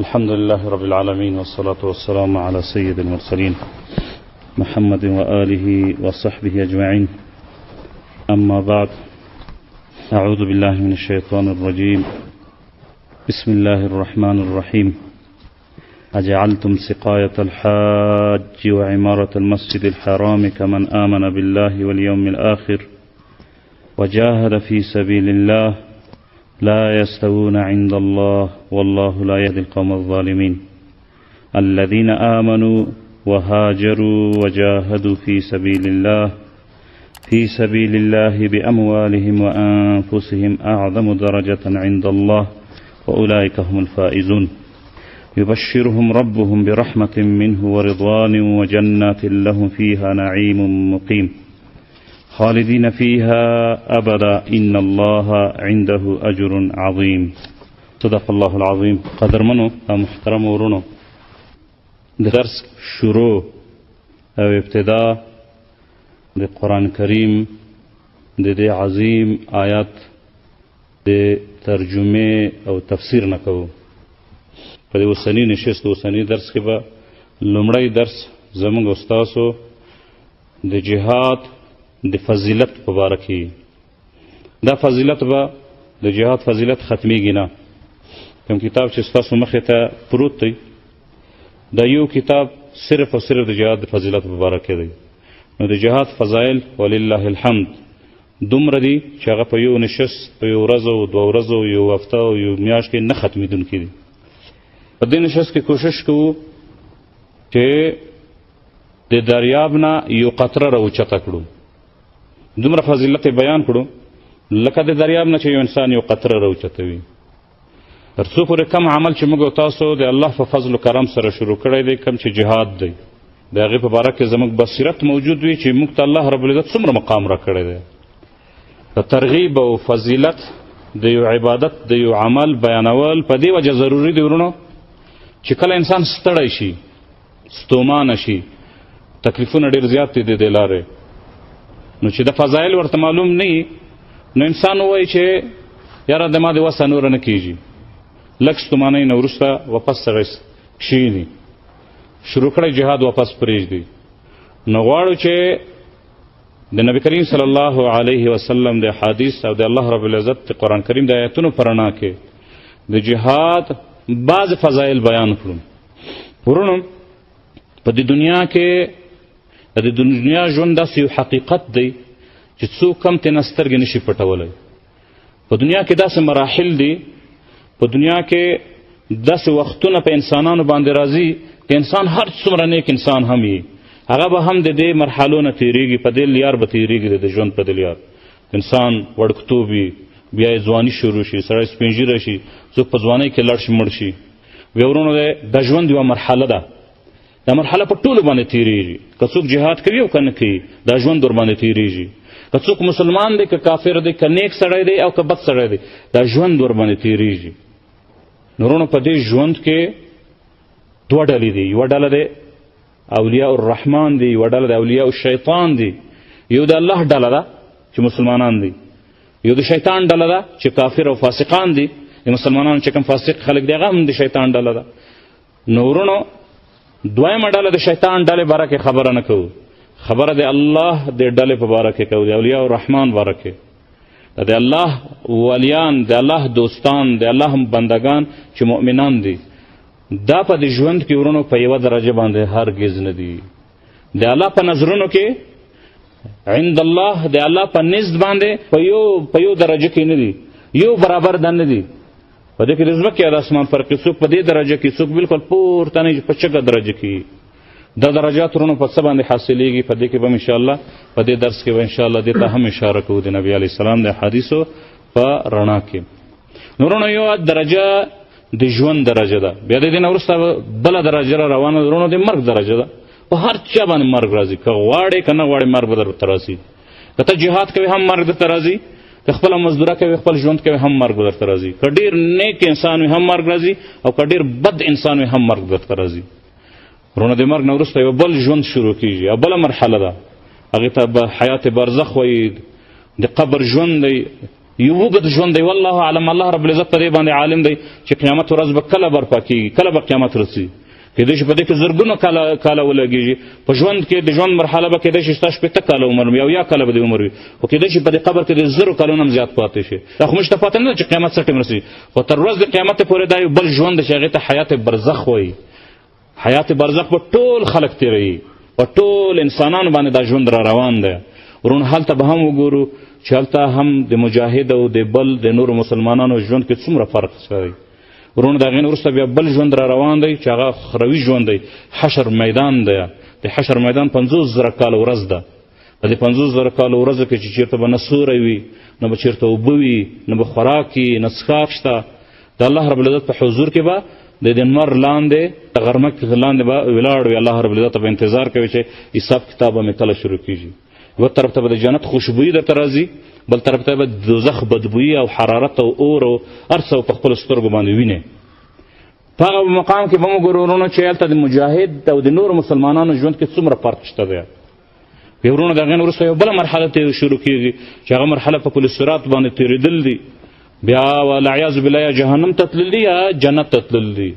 الحمد لله رب العالمين والصلاة والسلام على سيد المرسلين محمد وآله وصحبه أجمعين. أما بعد، أعوذ بالله من الشيطان الرجيم. بسم الله الرحمن الرحيم. أجعلتم سقاية الحاج وعمارة المسجد الحرام كمن آمن بالله واليوم الآخر وجاهد في سبيل الله لا يستوون عند الله والله لا يهدي القوم الظالمين. الذين آمنوا وهاجروا وجاهدوا في سبيل الله بأموالهم وأنفسهم أعظم درجة عند الله وأولئك هم الفائزون. يبشرهم ربهم برحمة منه ورضوان وجنات لهم فيها نعيم مقيم خالدين فيها أبدا إن الله عنده أجر عظيم. صدق الله العظيم. قدرمنو محترم ورونو، درس شروع او ابتداء د قرآن کریم د دې عظیم آیات د ترجمه او تفسیر نکو. په دې اوسنی نشست اوسنی درس کې به لومړی درس زموږ استادو د جهاد د فضیلت په باره کې. دا فضیلت به د جهاد فضیلت ختمیږي نه. کوم کتاب چې ستاسو مخې ته پروت دی دا یو کتاب صرف او صرف د جهاد د فضیلت په باره کې دی. نو د جهاد فضایل ولله الحمد دومره دي چې هغه په یو نشست، په یو ورځ او دوه ورځو، یو هفته او یو میاشت کې نه ختمېدونکي دي. په دې نشست کې کوشش کوو چې د دریاب نه یو قطره راوچته کړو، دومره فضیلت بیان کړو لکه د دریاب نه چې یو انسان یو قطره راوچتوي. تر څو پورې کم عمل چې موږ تاسو د الله په فضل و کرم سره شروع کړی دی، کم چې جهاد دی، د هغې په باره کې زموږ بصیرت موجود وي چې موږ ته الله رب العزت څومره مقام را کړی دی. د ترغیب او فضیلت د یو عبادت د یو عمل بیانول په دې وجه ضروري دی ورونو چې کله انسان ستړی شي، ستومانه شي، تکلیفونه ډېر زیات دي د دې لارې، نو چې د فضایل ورته معلوم نه وي نو انسان ووایي چې یاره د ما د وسه نوره نه کېږي، لږ ستومانۍ نه وروسته واپس سړی کښېني، شروع کړی جهاد واپس پرېږدي. نو غواړو چې د نبی کریم صلی الله علیه وسلم د حدیث او د الله رب العزت د قرآن کریم د آیتونو په رڼا کې د جهاد بعض فضایل بیان کړو. ورونو په دې دنیا کې د دنیا ژوند داسې یو حقیقت دی چې څوک هم ترې سترګې نشي پټولی. په دنیا کې داسې مراحل دي، په دنیا کې داسې وختونه په انسانانو باندې راځي که انسان هر څومره نیک انسان هم وي هغه به هم د دې مرحلو نه تېرېږي، په دې لیار به تېرېږي، د ژوند په دې لیار. انسان وړکتوب وي، بیا یې ځواني شروع شي، سړی سپین ږیره شي، څوک په ځوانۍ کې لړ شي مړ شي. بیا ورونو د ژوند یوه مرحله ده، دا مرحله په ټولو باندې تېرېږي. که څوک جهاد کوي او که نه کوي دا ژوند ورباندې تېرېږي. که څوک مسلمان دی، که کافر دی، که نیک سړی دی او که بد سړی دی، دا ژوند ورباندې تېرېږي. نو ورونو په دې ژوند کې دوه ډلې دي. یوه ډله د اولیاء الرحمن دی، یوه ډله د اولیاء الشیطان دی. یو د الله ډله ده چې مسلمانان دي، یو د شیطان ډله ده چې کافر او فاسقان دي. د مسلمانانو چې کوم فاسق خلک دی هغه هم د شیطان ډله ده. نو ورونو دویمه ډله د شیطان ډلې باره کې خبره نه کوو، خبره د الله د ډلې په باره کې کوو، د اولیاء الرحمن باره کې. د الله ولیان، د الله دوستان، د الله بندگان چې مؤمنان دي، دا په د ژوند کې ورونو په یوه درجه باندې هرګز نه دي. د الله په نظرونو کې عند الله، د الله په نزد باندې په یو درجه کې نه دي، یو برابر ده نه دي. په دې کې د ځمکې او د اسمان فرق کې څوک په دې درجه کې، څوک بالکل پورته نه، په چګه درجه کې. دا درجات ورونو په څه باندې حاصلېږي په دې کې به انشاءالله په دې درس کې به انشاءالله دې ته هم اشاره کوو د نبي علیه السلام د حدیثو په رڼا کې. نو ورونو یو درجه د ژوند درجه ده، بیا د دې نه وروسته بله درجه را روانه ده ورونو د مرګ درجه ده. په هر چا باندې مرګ راځي، که غواړې که نه غواړې مرګ به درته راځي. که ته جهاد کوې هم مرګ درته راځي، که خپله مزدوره کوي، خپل ژوند کوي هم مرګ به درته راځي. که ډېر نیک انسان وي هم مرګ راځي، او که ډېر بد انسان وي هم مرګ درته راځي. ورونه د مرګ نه وروسته یو بل ژوند شروع کېږي، یو بله مرحله ده، هغې ته به حیات برزخ وایي، د قبر ژوند دی، یو اوږد ژوند دی. والله اعلم، الله رب العزت په دې باندې عالم دی چې قیامت ورځ به کله برپا کېږي، کله به قیامت رسي. کېدای شي په دې کې زرګونه کاله ولګېږي. په ژوند کې د ژوند مرحله به کېدای شي ستا 80 کاله عمر وي او یا کاله به د عمر وي، خو کېدای شي په دې قبر کې د 1000 کالونو هم زیات پاتې شي. دا خو موږ ته پاته نه ده چې قیامت څه ټیم رسي، خو تر ورځ د قیامت پورې دا یو بل ژوند دی چې هغې ته حیات برزخ وایي. حیات برزخ په ټول خلک تېروي، په ټول انسانانو باندې دا ژوند را روان دی. ورونه هلته به هم وګورو چې هلته هم د مجاهد او د بل د نورو مسلمانانو ژوند کې څومره فرق شوی. ورونه د هغې نه وروسته بیا بل ژوند را روان دی چې هغه خروي ژوند دی، حشر میدان دی. د حشر میدان 50,000 کاله ورځ ده. په دې 50,000 کاله ورځو کې چې چېرته به نه سوری وي، نه به چېرته اوبه وي، نه به خوراک وي، نه څښاک شته. د الله رب العزت په حضور کې به د لمر لاندې د غرمه کې لاندې به ولاړ وي. الله رب العزت به انتظار کوي چې حساب کتاب به مې کله شروع کېږي. یو طرف ته به د جنت خوشبویي درته راځي، بل طرف ته به د دوزخ بدبویي او حرارت او اور او هر څه په خپلو سترګو باندې وینې. په هغه مقام کې به مو ګورو ورونو چې هلته د مجاهد او د نورو مسلمانانو ژوند کې څومره فرق شته دی. بیا ورونو د هغې نه وروسته یو بله مرحله ته شروع کېږي چې هغه مرحله په پل صراط باندې تېرېدل دي. بیا والعیاذ بالله یا جهنم ته تلل دي یا جنت ته تلل دي.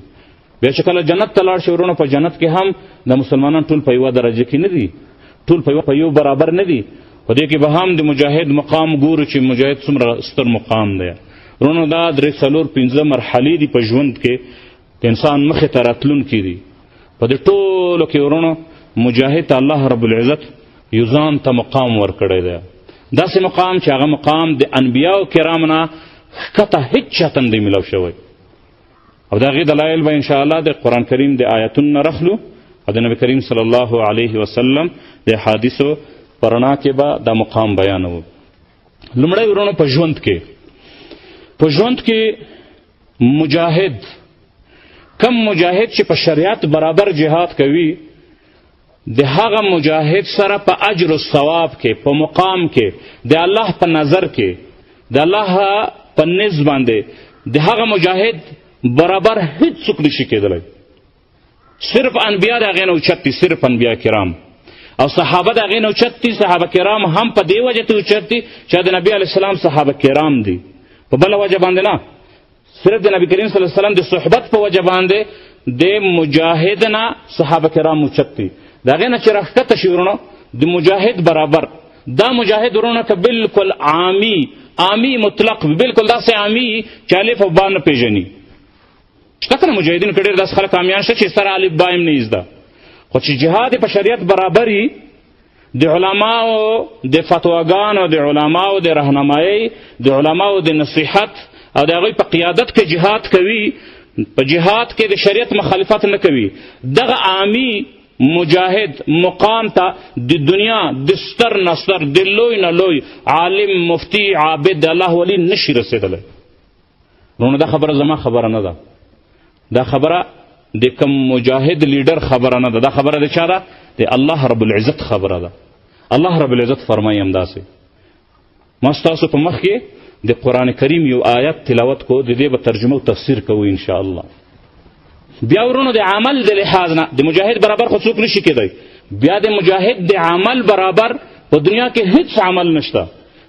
بیا چې کله جنت ته لاړ شي ورونو، په جنت کې هم د مسلمانان ټول په یوه درجه کې نه دي، ټول په یو برابر نه دي. په دې کې به هم د مجاهد مقام ګورو چې مجاهد څومره ستر مقام دی. ورونو دا 3 4 5 مرحلې دي په ژوند کې د انسان مخې ته راتلونکي دي. په دې ټولو کې ورونو مجاهد ته الله رب العزت یو ځان ته مقام ورکړی دی، داسې مقام چې هغه مقام د انبیاو کرامو نه ښکته هېڅ چاته نه دی میلاو شوی. او د هغې دلایل به انشاءالله د قرآن کریم د آیتونو نه رخلو او د نبي کریم صلی الله علیه وسلم د حدیثو په رڼا کې به دا مقام بیانوو. لومړی ورونو په ژوند کې مجاهد، کم مجاهد چې په شریعت برابر جهاد کوي، د هغه مجاهد سره په اجر و ثواب کې، په مقام کې، د الله په نظر کې، د الله په نزد باندې د هغه مجاهد برابر هیڅ څوک نشي کېدلی. صرف انبیا د هغې نه اوچت دي، صرف انبیا کرام او صحابه د هغې نه اوچت دي. صحابه کرام هم په دې وجه ته اوچت دي چې د نبي علیه السلام صحابه کرام دي، په بله وجه باندې نه. صرف د نبي کریم صلی الله علیه وسلم د صحبت په وجه باندې د مجاهد نه صحابه کرام اوچت دي. د هغې نه چې راښکته شي ورونو د مجاهد برابر، دا مجاهد ورونو که بلکل عامي مطلق، بلکل داسې عامي چې الف او با نه پېژني. شته که نه مجاهدینو کې ډېر داسې خلک عامیان شته چې سره الف با هم نه یې زده، خو چې جهاد په شریعت برابر وي، د علماو د فتواګانو، د علماو د رهنمایۍ، د علماو د نصیحت او د هغوی په قیادت کې جهاد کوي، په جهاد کې د شریعت مخالفت نه کوي، دغه عامي مجاهد مقام ته د دنیا د ستر نه ستر، د لوی نه لوی عالم، مفتی، عابد، د الله ولی نشي رسېدلی. نو دا خبره زما خبره نه ده، دا خبره د کم مجاهد لیډر خبره نه ده، دا خبره د چا ده؟ د الله رب العزت خبره ده. الله رب العزت فرمایي همداسې. ما ستاسو په مخ کې د قرآن کریم یو آیت تلاوت کو، د دې به ترجمه او تفسیر کوو انشاءالله. بیا ورونو د عمل د لحاظ نه د مجاهد برابر خو څوک نشي کېدی. بیا د مجاهد د عمل برابر په دنیا کې هیڅ عمل نشته.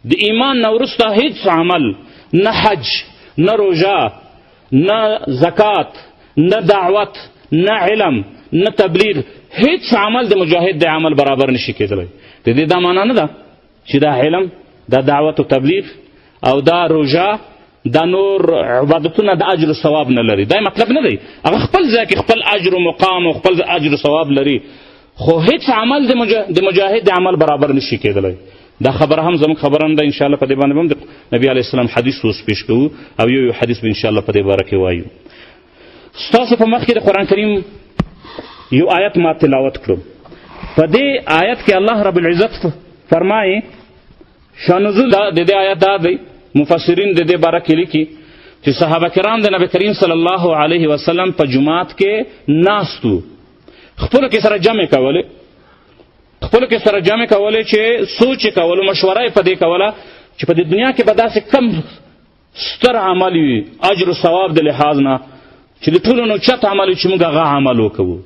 د ایمان نه وروسته هیڅ عمل، نه حج، نه روژه، نه زکات، نه دعوت، نه علم، نه تبلیغ، هیڅ عمل د مجاهد د عمل برابر نشي کېدلی. د دې دا معنا نه ده چې دا علم، دا دعوت او تبلیغ او دا روژه، دا نور عبادتونه د اجر و ثواب نه لري. دا مطلب نه دی، هغه خپل ځای کې خپل اجر و مقام او خپل اجر و ثواب لري، خو هیڅ عمل د مجاهد د عمل برابر نشي کېدلی. دا خبره هم زموږ خبره نه ده. انشاءالله په دې باندې به هم د نبي علیه السلام حدیث اوس پیش کوو او یو حدیث به انشاءالله په دې باره کې وایو. ستاسو په مخ کې د قرآن کریم یو آیت ما تلاوت کړو. په دې آیت کې الله رب العزت فرمایي، شانزول د دې آیت دا دی، مفسرین د دې باره کې لیکي چې صحابه کرام د نبی کریم صلی الله علیه وسلم په جماعت کې ناستو، خپلو کې سره جمع کولې، چې سوچ یې کولو، مشوره یې په دې کوله چې په دې دنیا کې به داسې کم ستر عمل وي اجر و ثواب د لحاظ نه چې د ټولو نه اوچت عمل وي چې موږ هغه عمل وکوو.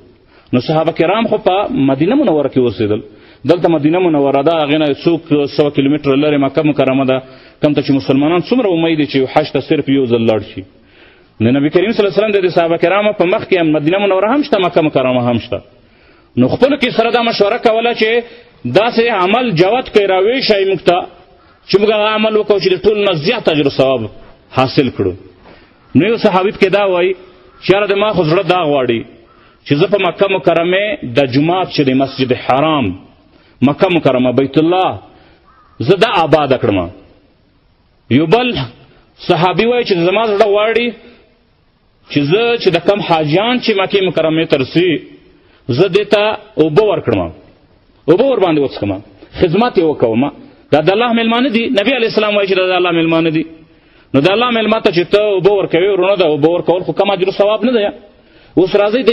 نو صحابه کرام خو په مدینه منوره کې اوسېدل، دلته مدینه منوره ده، هغې نه څو سوه کیلومتره لرې مکه مکرمه ده، کوم ته چې مسلمانان څومره امید چې حج ته صرف یو ځل لاړ شي. د نبي کریم صلی الله علیه وسلم د صحابه کرامو په مخ کې مدینه منوره هم شته، مکه مکرمه هم شته. نو خپلو کې سره دا مشوره کوله چې داسې عمل جوت کړئ راویښئ موږ ته چې موږ هغه عمل وکړو چې د ټولو نه زیات اجر ثواب حاصل کړو. نو یو صحابي پکې دا وایي چې یاره د ما خو زړه دا غواړي چې زه په مکه مکرمې د جومات چې د مسجد حرام مکه مکرمه بیت الله زه دا آباده کړم. یو بل صحابي وایي چې زما زړه غواړي چې زه چې د کم حاجیان چې مکې مکرمې ته رسي زه دې ته اوبه ورکړم، اوبه ورباندې وڅښم، خدمت یې وکوم. دا د الله میلمانه دي. نبي علیه السلام وایي چې دا د الله میلمانه دي. نو د الله میلمه ته چې ته اوبه ورکوې ورونه د اوبه ورکول خو کم اجر ثواب نه دی. اوس راځئ د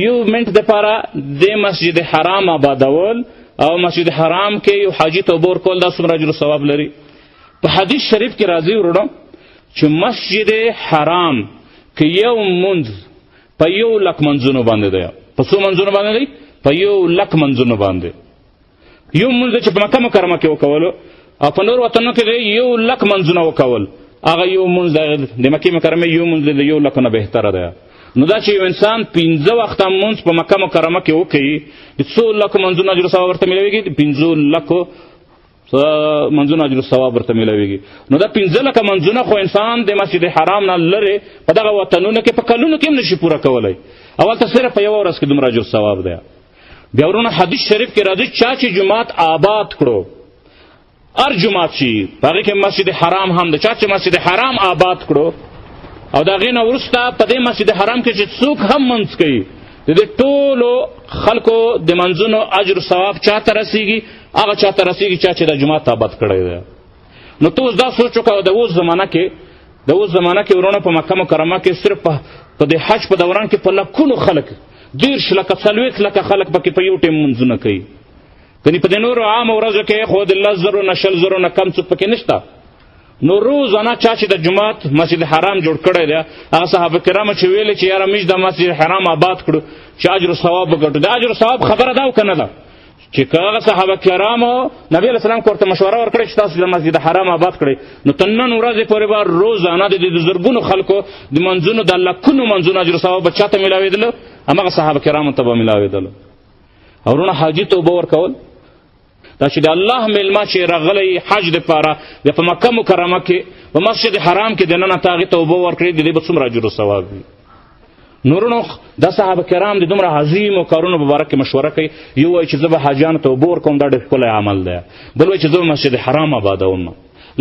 یو منټ دپاره د مسجد حرام آبادول او مسجد حرام کې یو حاجي ته اوبه ورکول دا څومره اجر ثواب لري. په حدیث شریف کې راځي ورونه چې مسجد حرام کې یو منځ په 1,00,000 منځونو باندې دی. په څو منځونو باندې دی؟ په 1,00,000 منځونو باندې. یو منځ چې په مکه مکرمه کې وکولو او په نور وطنو کې دی 1,00,000 منځونه وکول، هغه یو منځ د مکې مکرمې یو منځ د 1,00,000 نه بهتره دی. نو دا چې یو انسان 15 وخته منځ په مکه مکرمه کې وکړي د څو لکو منځونه اجر ثواب ورته میلاویږي؟ د 15 لکو منځونه اجر ثواب ورته میلاویږي. نو دا 15 لکه منځونه خو انسان د مسجد حرام نه لرې په دغه وطنونو کې په کلونو کې هم نشي پوره کولی. اول ته صرف په یوه ورځ کې دومره اجر ثواب دی. بیا ورونه حدیث شریف کې راځي چا چې جومات آباد کړو، هر جومات چې په هغې کې مسجد حرام هم ده، چا چې مسجد حرام آباد کړو او د هغې نه وروسته په دې مسجد حرام کې چې څوک هم منځ کوي د دې ټولو خلکو د منځونو اجر ثواب چا ته رسیږي؟ هغه چا ته رسیږي چا چې د جومات آباد کړی دی. نو ته اوس دا سوچ وکړه د اوس زمانه کې ورونه په مکه مکرمه کې صرف په د حج په دوران کې په لکونو خلک 30 لکه 40 لکه خلک پکې په یو ټیم منځونه کوي. کنی په د نورو عامو ورځو کې خو د 10,000 نه 20,000 نه کم څوک پکې نشته. نو روزانه چا چې د جومات مسجد حرام جوړ کړی دی هغه صحابه کرامو چې ویلې چې یاره موږ د مسجد حرام آباد کړو چې اجر و ثواب وګټو. د اجر و ثواب خبره ده او که نه ده چې که هغه صحابه کرامو نبي علیه السلام ورته مشوره ورکړې چې تاسو د مسجد حرام آباد کړئ، نو تر نن ورځې پورې به روزانه د زرګونو خلکو د منځونو د لکونو منځونو اجر و ثواب به چا ته میلاوېدله؟ همغه صحابه کرامو ته به میلاوېدله. او وروڼه حاجي ته اوبه ورکول دا چې د الله میلمه چې راغلی حج دپاره بیا په مکه مکرمه کې په مسجد حرام کې دننه ته هغې ته اوبه ورکړي د دې به څومره اجر و ثواب وي. نورونو دا صحابه کرام د دومره عظیمو کارونو په باره کې مشوره کوي. یو وایي چې زه به حاجیانو ته اوبه ورکوم دا ډېر ښکلی عمل دی، بل وایي چې زه به مسجد حرام آبادوم.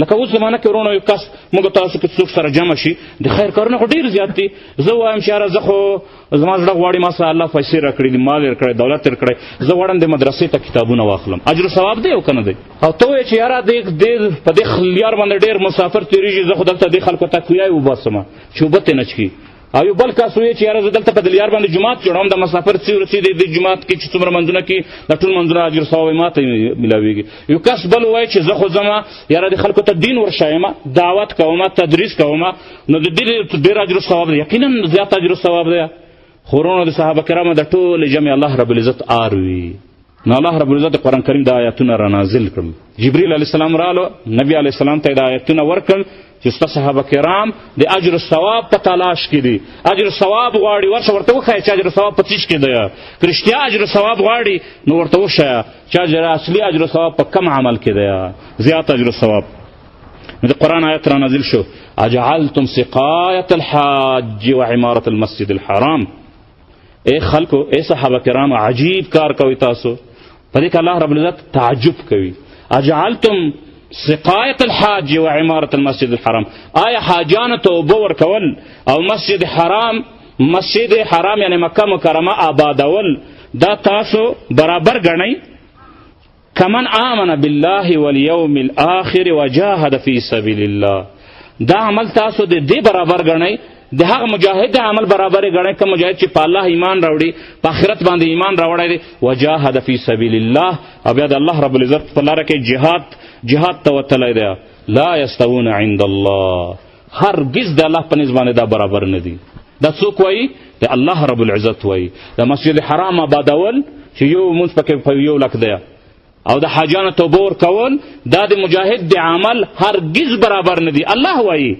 لکه اوس زمانه کې ورونه یو کس موږ تاسو کې څوک سره جمع شي د خیر کارونه خو ډېر زیات دي. زه وایم چې یاره زه خو زما زړه غواړي ما سره الله پیسې راکړي دي، مال یې کړی، دولت یې کړی، زه غواړم د مدرسې ته کتابونه واخلم. اجر ثواب دی او که نه دی؟ او ته وایې چې یاره په دې خلیار باندې ډېر مسافر تېرېږي، زه خو دلته دې خلکو ته کویای وباسم چې اوبه ترې نه څښي. او یو بل کس وایي چې یاره زه دلته په دلیار باندې جومات جوړوم، د مسافر څورسي د جومات کې چې څومره منځونه کې د ټول منځونه اجر ثواب ما ته میلاویږي. یو کس بل وایي چې زه خو ځمه یاره د خلکو ته دین ورښایم، دعوت کوم، تدریس کوم، نو د دې ډېر اجر ثواب دی، یقینا زیات اجر ثواب دی. خو وروڼو د صحابه کرامو د ټولې جمع الله رب العزت آر وي. نو الله رب العزت د قرآن کریم د آیاتونه را نازل کړل. جبریل علیه السلام رالو، نبي علیه السلام ته د آیاتونه ورکړل چې ستا صحابه کرام د اجر ثواب په تلاش کې دي، اجر ثواب غواړي، ورشه ورته وښایه چې اجر ثواب په څه کې دی. که رښتیا اجر ثواب غواړي نو ورته وښایه چې اصلي اجر ثواب په کم عمل کې دی، زیات اجر ثواب. نو د قرآن آیت را نازل شو اجعلتم سقایة الحاج وعمارة المسجد الحرام. اے خلکو، اے صحابه کرام، عجیب کار کوي تاسو. په دې کې الله رب العزت تعجب کوي. اجعلتم سقایة الحاج و عمارة المسجد الحرام، آیا حاجانو ته اوبه ورکول او مسجد حرام یعنی مکه مکرمه آبادول دا تاسو برابر ګڼئ؟ کمن آمن بالله والیوم الاخر وجاهد فی سبیل الله، دا عمل تاسو د دې برابر ګڼئ، د هغه مجاهد د عمل برابر ګڼئ کوم مجاهد چې په الله ایمان راوړي، په آخرت باندې ایمان راوړی دی. وجاهد فی سبیل الله، او بیا د الله رب العزت په لاره کې جهاد ته وتلی دی. لا یستوون عند الله، هرگز د الله په نزد باندې دا برابر نه دي. دا څوک وایي؟ د الله رب العزت وایي. د مسجد حرام آبادول چې یو مونځ پکې په 1 لک دی او د حاجانو توبه ورکول دا د مجاهد د عمل هرگز برابر نه دي. الله وایي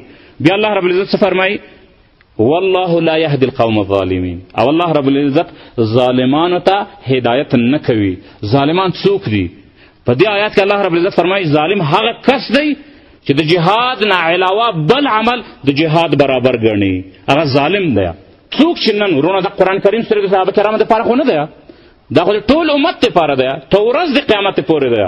بیا الله رب العزت څه فرمایي والله لا يهدي القوم الظالمين او الله رب العزت ظالمانو ته هدایت نه کوي. ظالمان څوک دي؟ په دې آیات کې الله رب العزت فرمایي ظالم هغه کس دی چې د جهاد نه علاوه بل عمل د جهاد برابر ګڼي، هغه ظالم دی. څوک چې نن ورونه د قرآن کریم سره د صحابه کرامو دپاره خو نه دی، دا خو د ټول امت دپاره دی، ته ورځ د قیامت پورې دی.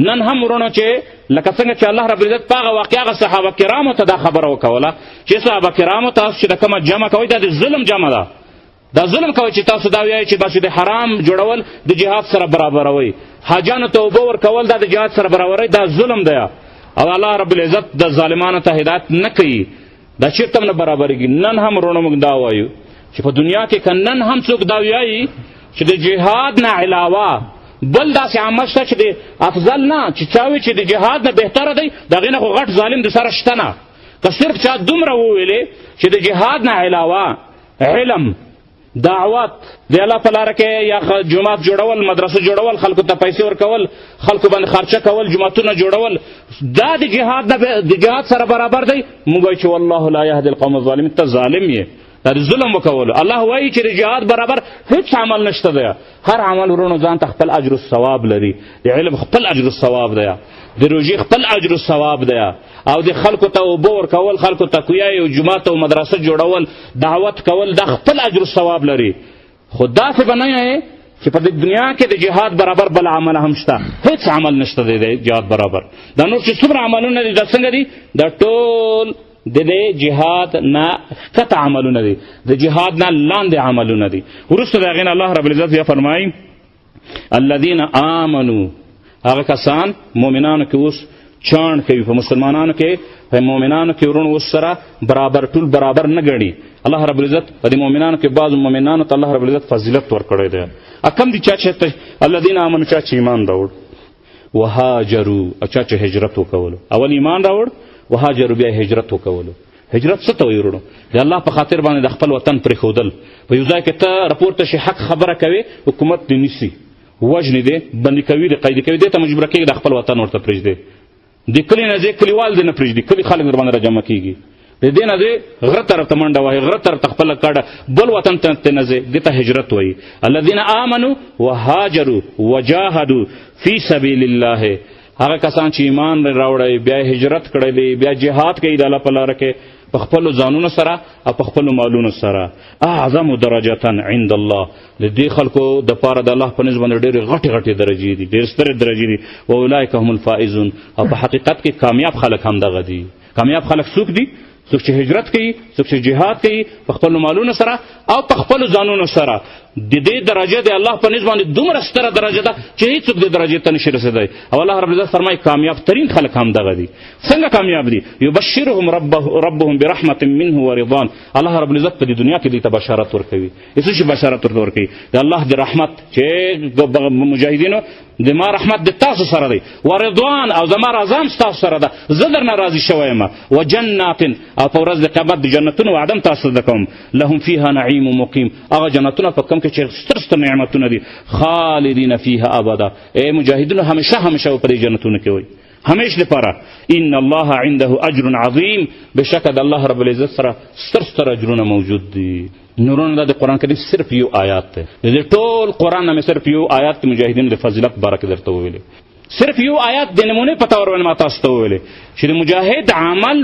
نن هم ورونو چې لکه څنګه چې الله رب العزت په هغه واقع هغه صحابه کرامو ته دا خبره وکوله چې صحابه کرامو تاسو چې د کومه جمع کوئ دا د ظلم جمع ده، دا ظلم کوئ چې تاسو دا وایئ چې مسجد حرام جوړول د جهاد سره برابروئ، حاجانو ته اوبه ورکول دا د جهاد سره برابروئ، دا ظلم دی. او الله رب العزت د ظالمانو ته هدایت نه کوي، دا چېرته هم نه برابرېږي. نن هم ورونو موږ دا وایو چې په دنیا کې که نن هم څوک دا وایي چې د جهاد نه علاوه بل داسې عمل شته چې د افضل نه، چې چا وایي چې د جهاد نه بهتره دی، د هغې نه خو غټ ظالم د سره شته نه. که صرف چا دومره وویلې چې د جهاد نه علاوه علم، دعوت، د الله په لاره کې یا جومات جوړول، مدرسه جوړول، خلکو ته پیسې ورکول، خلکو باندې خرچه کول، جوماتونه جوړول، دا د جهاد سره برابر دی، موږ وایو چې والله لا یهدي القوم الظالمین. ته ظالم یې، دا د ظلم وکولو. الله وایي چې د جهاد برابر هیڅ عمل نشته دی. هر عمل ورونو ځان ته خپل اجر و ثواب لري، د علم خپل اجر و ثواب دی، د روژې خپل اجر و ثواب دی، او د خلکو ته اوبه ورکول، خلکو ته کویای او جومات او مدرسه جوړول، دعوت کول، دا خپل اجر و ثواب لري. خو داسې به نه یې چې په دنیا کې د جهاد برابر بل عمل هم شته، هیڅ عمل نشته دی د جهاد برابر. دا نور چې څومره عملونه دي دا څنګه دي؟ دا ټول د جهاد نه ښکته عملونه دي، د جهاد نه لاندې عملونه دي. وروسته د هغې نه الله رب العزت بیا فرمایي الذین آمنو، هغه کسان مؤمنانو کې اوس چاڼ کوي، په مسلمانانو کې په مؤمنانو کې ورونو اوس سره برابر ټول برابر نه ګڼي. الله رب العزت په دې مؤمنانو کې بعضو مؤمنانو ته الله رب العزت فضیلت ورکړی دی. کم دي چا چې الذین آمنو، چا چې ایمان راوړ، وهاجرو، چا چې هجرت وکولو. اول ایمان راوړ، وهاجرو بیا هجرت وکولو. هجرت څه ته وایي ورونو؟ د الله په خاطر باندې د خپل وطن پرېښودل. په یو ځای کې ته راپورته شي، حق خبره کوې، حکومت دې نیسي، وژنې دې، بندي کوي دې، قیدي کوي دې، ته مجبوره کېږي د خپل وطن ورته پرېږدې. د کلي نه ځې کلیوال دې نه پرېږدي، کلي خلک در باندې راجمع کېږي. د دې نه ځې غره طرف ته منډه وهي، غره طرف ته خپله کډه، بل وطن ته نه ځې، دې ته هجرت وایي. الذین آمنوا وهاجروا وجاهدوا فی سبیل الله، هغه کسان چې ایمان راوړی، بیا هجرت کړی دی، بیا جهاد کوي د الله په لاره کې، په خپلو ځانونو سره او په خپلو مالونو سره. اعظم درجتا عند الله، د دې خلکو دپاره د الله په نزد باندې ډېرې غټې غټې درجې دي، ډېرې سترې درجې دي. واولئک هم الفائزون، او په حقیقت کې کامیاب خلک هم دغه دي. کامیاب خلک څوک دي؟ څوک چې هجرت کوي، څوک چې جهاد کوي په خپلو مالونو سره او په خپلو ځانونو سره. د دې درجه د الله په نزد باندې دومره ستره درجه ده چې هېڅوک دې درجې ته نشي رسېدی. او الله رب العزت فرمایي کامیاب ترین خلک هم دغه دي. څنګه کامیاب دي؟ یبشرهم ربهم برحمة منه ورضوان. الله رب العزت په دې دنیا کې دوی ته بشارت ورکوي. څه شي بشارت ورته ورکوي؟ د الله د رحمت، چې مجاهدینو د ما رحمت د تاسو سره دی، ورضوان، او زما رضا هم ستاسو سره ده، زه درنه راضي شوی یم، وجنات، او په ورځ د قیامت د جنتونو وعده هم تاسو زده کوم، لهم فیها نعیم مقیم، هغه جنتونه په کوم کې چې ستر ستر نعمتونه دي، خالدین فیها ابدا. ای مجاهدینو همیشه همیشه په دې جنتونو کې وي، همیشه لپاره. ان الله عنده اجر عظیم، بشکه د الله رب العزت سره ستر ستر اجرونه موجود دي. نورونه دا د قرآن کریم صرف یو آیات دی، د ټول قرآن نه مې صرف یو آیات کې مجاهدینو د فضیلت باره کې درته وویلې. صرف یو آیات د نمونې په طور باندې ما تاسو ته وویلې چې د مجاهد عمل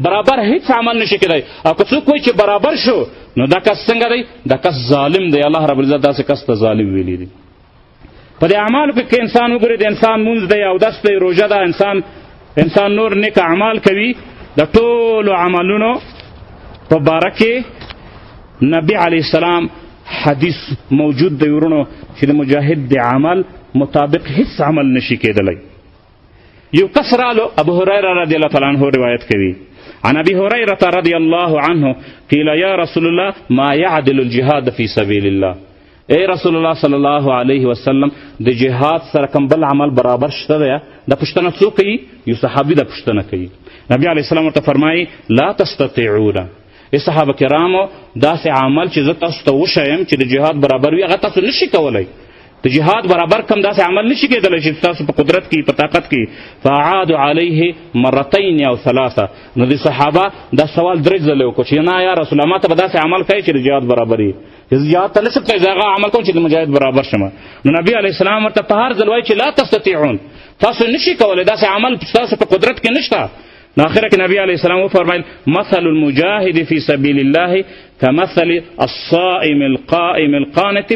برابر هیڅ عمل نشي کېدی. او که څوک وایي چې برابر شو، نو دا کس څنګه دی؟ دا کس ظالم دی. الله رب العزت داسې کس ته ظالم ویلی دی. په دې اعمالو کې که انسان وګوري، د انسان مونځ دی، اودس دی، روژه ده، انسان نور نیک اعمال کوي، د ټولو عملونو په باره کې نبی علیه السلام حدیث موجود دی ورونو چې د مجاهد د عمل مطابق هیڅ عمل نشي کېدلی. یو کس رالو، ابو هریره رضی الله تعالی عنه روایت کوي، عن ابي هريره رضي الله عنه قيل يا رسول الله ما يعدل الجهاد في سبيل الله. اے رسول الله صلی الله علیه وسلم، د جهاد سره کوم بل عمل برابر شته دی؟ دا پوښتنه څوک کوي؟ یو صحابي دا پوښتنه کوي. نبی علیه السلام ورته فرمایي لا تستطيعون، ای صحابه کرامو، داسې عمل چې زه تاسو ته وښیم چې د جهاد برابر وي، هغه تاسو نشئ کولی. د جهاد برابر کم داسې عمل نشي کېدلی چې تاسو په قدرت کې په طاقت کې فعادوا علیه مرتین او ثلاثه. نو د صحابه دا سوال 3 ځله وکړو چې نه یا رسول الله ما ته به داسې عمل کوي چې د جهاد برابر وي، جهاد ته نسب کوي هغه عمل کوم چې د مجاهد برابر شمه. نو نبی علیه السلام ورته په هر ځل وایي چې لا تستطيعون، تاسو نشي کولی، داسې عمل تاسو په قدرت کې نشته. نو آخره کې نبی علیه السلام وفرمایل مثل المجاهد فی سبیل الله كمثل الصائم القائم القانت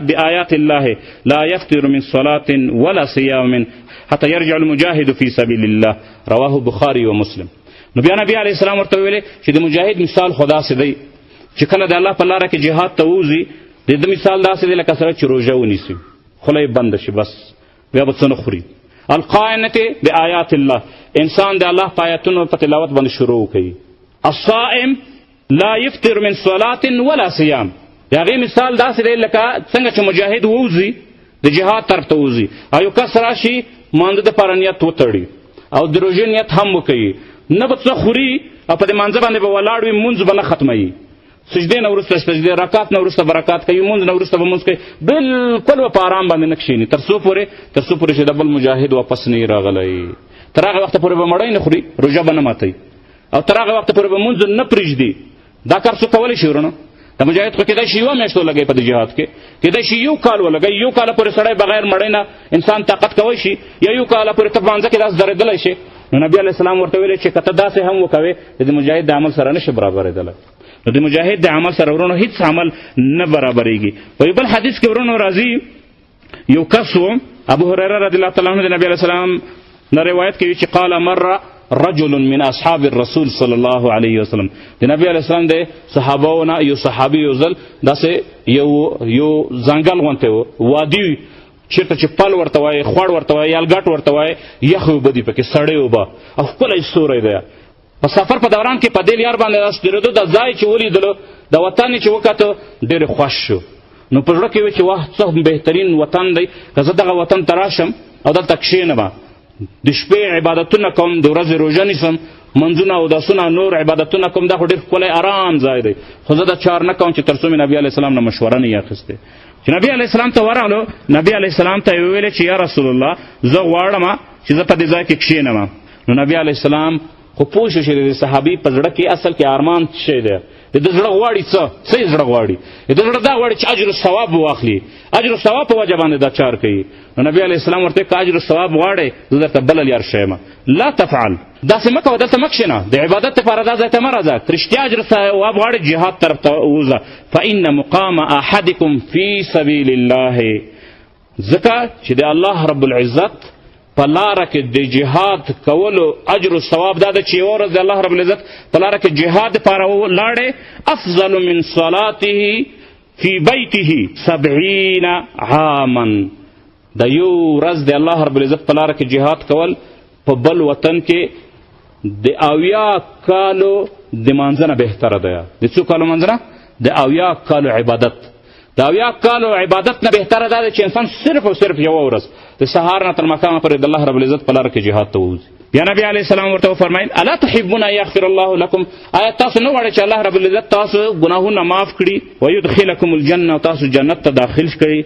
بآيات الله لا يفطر من صلاة ولا صيام حتى يرجع المجاهد في سبيل الله رواه بخاري ومسلم. نو بیا نبی علیه السلام ورته ویلې چې د مجاهد مثال خدا سي دی چې کله د الله په لاره کې جهاد ته وځي د مثال داسې دی لکه سره چې روژه ونیسي خوله یې بنده شي بس بیا به څه نه خوري. القائنة بآيات الله، انسان د الله په آیاتونو په تلاوت باندې شروع کوي. الصائم لا يفطر من صلاة ولا صيام، د هغې مثال داسې دی لکه څنګه چې مجاهد ووځي د جهاد طرف ته وځي او یو کس راشي مانځه دپاره نیت وتړي او د روژې نیت هم وکوي، نه به څه خوري او په دې مانځه باندې به ولاړ وي، مونځ به نه ختموي، سجدې نه وروسته سجدې، رکات نه وروسته برکات کوي، مونځ نه وروسته به مونځ کوي، بلکل به په آرام باندې نه کښېني تر څو پورې چې د بل مجاهد واپس نه وي راغلی. تر هغه وخته پورې به مړی نه خوري، روژه به نه ماتوي، او تر هغه وخته پورې به مونځ نه پرېږدي. دا کار څوک کولی شي ورونه؟ د مجاهد خو کېدای شي 1 میاشت ولګوي په دې جهاد کې، کېدای شي 1 کال ولګوي، 1 کال پورې سړی بغیر مړی نه انسان طاقت کوی شي، یا 1 کال پورې ته مانځه کې داسې درېدلی شي. نو نبي علیه السلام ورته ویلې چې که ته داسې هم وکوې د مجاهد د عمل سره نشي برابرېدلی. نو د مجاهد د عمل سره ورونو هیڅ عمل نه برابرېږي. په یو بل حدیث کې ورونو راځي یو کس و ابو هریره رضی الله تعالی عنه د نبي علیه السلام نه روایت کوي چې قال مر رجل من اصحاب الرسول صلی الله علیه وسلم، د نبی علیه السلام د صحابهونه یو صحابي یو ځل داسې یو ځنګل غونتی و، وادي چېرته چې پل ورته وایي، خوړ ورته وایي، یالګټ ورته وایي، یخې اوبه دي پکې، سړې اوبه او ښکلی ستوری دی. په سفر په دوران کې په دې لار باندې داسې تېرېدو د ځای چې ولیدلو د وطن چې وکتو ډېر خوښ شو. نو په زړه کې وی چې واه څه بهترین وطن دی، که زه دغه وطن ته راشم او دلته کښېنم، د شپې عبادتونه کوم، د ورځې روژه نیسم، منځونه اوداسونه نور عبادتونه کوم، دا خو ډېر ښکلی ارام ځای دی، خو زه دا چار نه کوم چې تر څو مې نبي علیه السلام نه مشوره نه یې اخیستې. چې نبي علیه السلام ته ورغلو، نبي علیه السلام ته یې وویلې چې یا رسول الله زه غواړم چې زه په دې ځای کې کښېنم. نو نبي علیه السلام خو پوه شو چې د صحابي په زړه کې اصل کې ارمان شی دی، د زړه غواړي څه یې زړه غواړي، د زړه دا غواړي چې اجر الثواب واخلي، اجر الثواب په وجه باندې دا چار کوي. نو نبي علیه السلام ورته که اجر الثواب غواړې زه درته بله لار ښیم، لا تفعل، داسې مه کوه، دلته مه کښېنه، د عبادت دپاره دا ځای ته مه راځه، که رښتیا اجر الثواب غواړې جهاد طرف ته ووځه. فإن مقام احدکم فی سبیل الله، ځکه چې د الله رب العزت په لاره کې د جهاد کولو اجر و ثواب دا ده چې یوه ورځ د الله رب العزت په لاره کې جهاد دپاره ولاړې افضل من صلاته فی بیته 70 عاما، د یو ورځ د الله رب العزت په لاره کې جهاد کول په بل وطن کې د 80 کالو د مانځه نه بهتره ده. د څو کالو مانځه نه؟ د 80 کالو عبادت، د 80 کالو عبادت نه بهتره دا ده چې انسان صرف او صرف یوه ورځ د سهار نه تر ماښامه پورې د الله رب العزت په لاره کې جهاد ته ووځي. بیا نبي علیه السلام ورته وفرمایل الا تحبون ان یغفر الله لکم، آیا تاسو نه غواړئ چې الله رب العزت تاسو ګناهونه معاف کړي، ویدخلکم الجنه، تاسو جنت ته داخل کړي.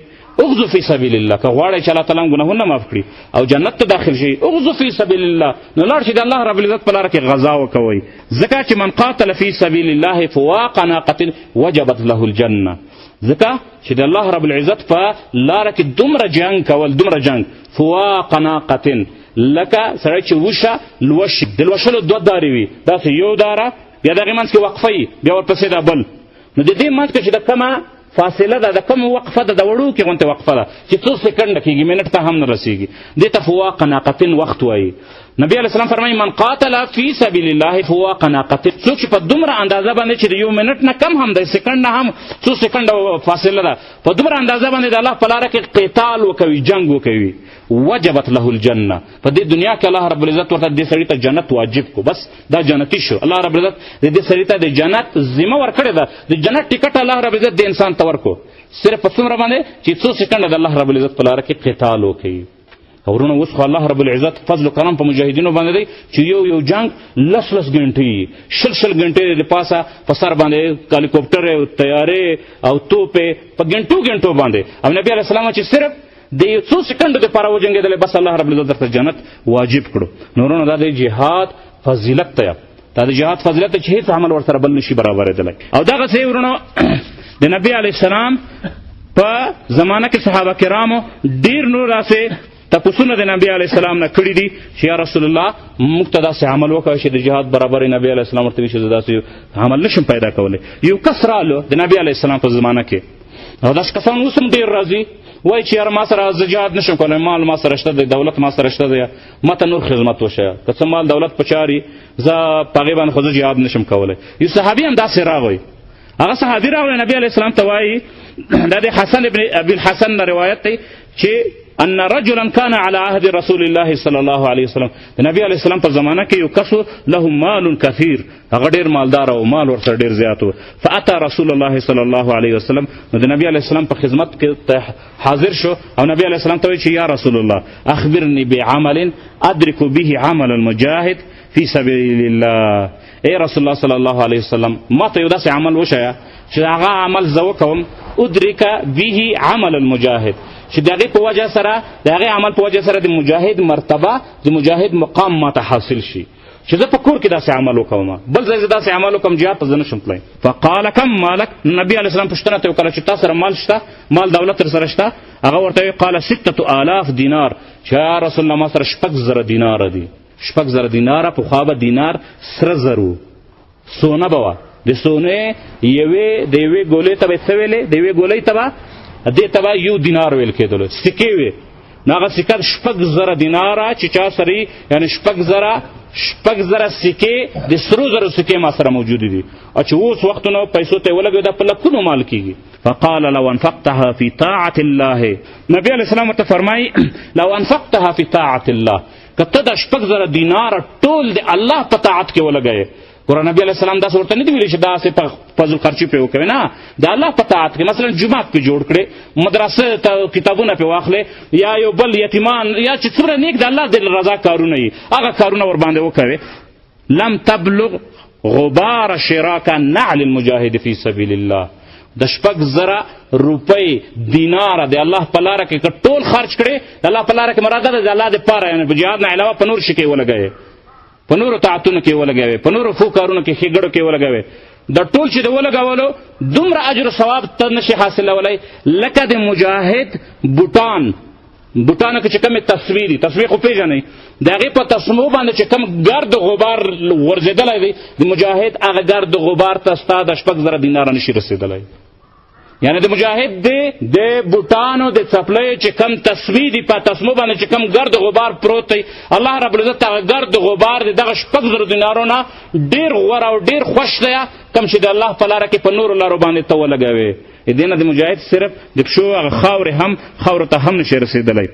اغزو فی سبیل الله، که غواړئ چې الله تعالی ګناهونه معاف کړي او جنت ته داخل شي، اغزو فی سبیل الله، نو لاړ شي د الله رب العزت په لاره کې غزا وکوئ. ځکه چې من قاتل فی سبیل الله فواق ناقة وجبت له الجنه، ځکه چې د الله رب العزت په لاره کې دومره جنګ کول، دومره جنګ، فواق ناقة، لکه سړی چې وشه لوشي، د لوشلو 2 دارې وي، داسې یو داره، بیا د هغې منځ کې وقفه وي، بیا ورپسې دا بل، نو د دې منځ کې چې د کومه فاصله ده، د کوم وقفه ده، د وړوکې غوندې وقفه ده چې څو سکنډه کېږي، منټ ته هم نه رسېږي، دې ته فواق ناقة وخت وایي. نبی علیه السلام فرمایي من قاتل فی سبیل الله فواق ناقة، څوک چې په دومره اندازه باندې چې د 1 منټ نه کم هم د سکنډ نه هم څو سکنډه فاصله ده، په دومره اندازه باندې د الله په لاره کې قتال وکوي، جنګ وکوي، وجبت له الجنه، په دې دنیا کې الله رب العزت ورته دې سړي ته جنت واجب کو، بس دا جنتي شو. الله رب العزت دې سړي ته د جنت ذمه ورکړې ده، د جنت ټکټ الله رب العزت د انسان ته ورکو، صرف په څومره باندې چې څو سکنډه د الله رب العزت په لاره کې قتال وکوي. ورونه اوس خو الله رب العزت فضل و کرم په مجاهدینو باندې دی چې یو جنگ لس ګنټې شل ګنټې د پاسه په سر باندې هلیکوپټر او طیارې او توپې په ګنټو باندې او نبی علیه السلام چې صرف د یو څو سکندو دپاره وجنګېدلی بس الله رب العزت درته جنت واجب کړو. نو ورونه دا د جهاد فضیلت ته دا د جهاد فضیلت ته چې هېڅ عمل ورسره بل نشي برابرېدلی. او دغسې ورونه د نبی علیه السلام په زمانه کې صحابه کرامو ډېر نور داسې تپوسونه د نبی علیه السلام نه کړي دي چې یا رسول الله موږ ته داسې عمل وکړه چې د جهاد برابرې. نبی علیه السلام ورته وایي چې زه داسې عمل نشم پیدا کولی. یو کس رالو د نبی علیه السلام په زمانه کې او داسې کسان اوس هم ډېر راځي وایي چې یاره ما سره زه جهاد نشم کولی، مال ما سره شته دی، دولت ما سره شته دی، ما ته نور خدمت وشه، که څه مال دولت په چاري زه په هغې باندې خو زه جهاد نشم کولی. یو صحابي هم داسې راغی، هغه صحابي راغی نبی علیه السلام ته وایي دا د حسن ابن ابي الحسن نه روایت دی چې ان رجلا كان على عهد رسول الله صلى الله عليه وسلم د نبی علیه السلام په زمانه کې یو کس له مال کثیر، هغه ډېر مالدار او مال ورسره ډېر زیات و. فاتى رسول الله صلى الله عليه وسلم نو د نبی علیه السلام په خدمت کې حاضر شو او نبی علیه السلام ته وایي چې یا رسول الله اخبرني بعمل ادرك به عمل المجاهد في سبيل الله. ای رسول الله صلی الله علیه وسلم ما ته یو داسې عمل وښیه چې هغه عمل زه وکوم ادرک به عمل المجاهد، چې د هغې په وجه سره د هغې عمل په وجه سره د مجاهد مرتبه د مجاهد مقام ماته حاصل شي، چې زه په کور کې داسې عمل وکوم، بل ځای زه داسې عمل وکړم جهاد ته زه نشم تللی. فقال کم مالک، نبي علیه السلام پوښتنه ته وکړه چې تا سره مال شته، مال دولت در سره شته؟ هغه ورته وایي قال 6000 دینار، چې یا رسول الله ما سره 6000 دیناره دي. 6000 دیناره پخوا به دینار سره زر و، سونه به وه، د سونې د یوې ګولۍ ته به څه ویلې، د یوې ګولۍ ته به دې ته به یو دینار ویل کېدلو، سکې وې. نو هغه سکه 6000 دیناره چې چا سره یعنې 6000 سکې د سرو زرو سکې ما سره موجودې دي، او چې اوس وختونو پیسو ته یې ولګوي دا په لکونو مال کېږي. فقال لو انفقتها في طاعة الله، نبی علیه السلام ورته فرمایي لو انفقتها في طاعة الله، که ته دا 6000 دیناره ټول د الله په طاعت کې ولګوې. ګوره نبی علیه السلام داسې ورته نه دي ویلي چې داسې په فضل خرچي پرې وکوي، نه، د الله په طاعت کې مثلا جومات پې جوړ کړې، مدرسه ته کتابونه پې واخلې، یا یو بل یتیمان یا چې څومره نیک د الله د رضا کارونه وي هغه کارونه ورباندې وکوي. لم تبلغ غبار شراک نعل المجاهد فی سبیل الله، د 6000 روپۍ دیناره د الله په لاره کې که ټول خرچ کړې، د الله په لاره کې مراد ده د الله دپاره، یعنې په جهاد نه علاوه په نور شي کې ولګوې، په نورو طاعتونو کې ولګوې، په نورو ښو کارونو کې ښېګړو کې ولګوې. د ټول چې د ولګولو دومره اجر و ثواب ته نشي حاصلولی لکه د مجاهد بوټانو کې چې کومې تسبیح دي، تسبیح خو پېژنئ، د هغې په تسمو باندې چې کوم ګرد غبار ورځېدلی دی د مجاهد هغه ګرد غبار ته ستا د 6000 دیناره نشي رسېدلی. یعنی د مجاهد د بوټانو د څپلیو چې کم تسبیح دي په تسمو باندې چې کم ګرد غبار پروت دی، الله رب العزت هغه ګرد غبار د دغه 6000 دینارو نه ډېر غوره او ډېر خوش دی کم چې د الله په لاره کې په نورو لارو باندې ته ولګوې. دې نه د مجاهد صرف د پښو هغه خاورې ته هم نشي رسېدلی.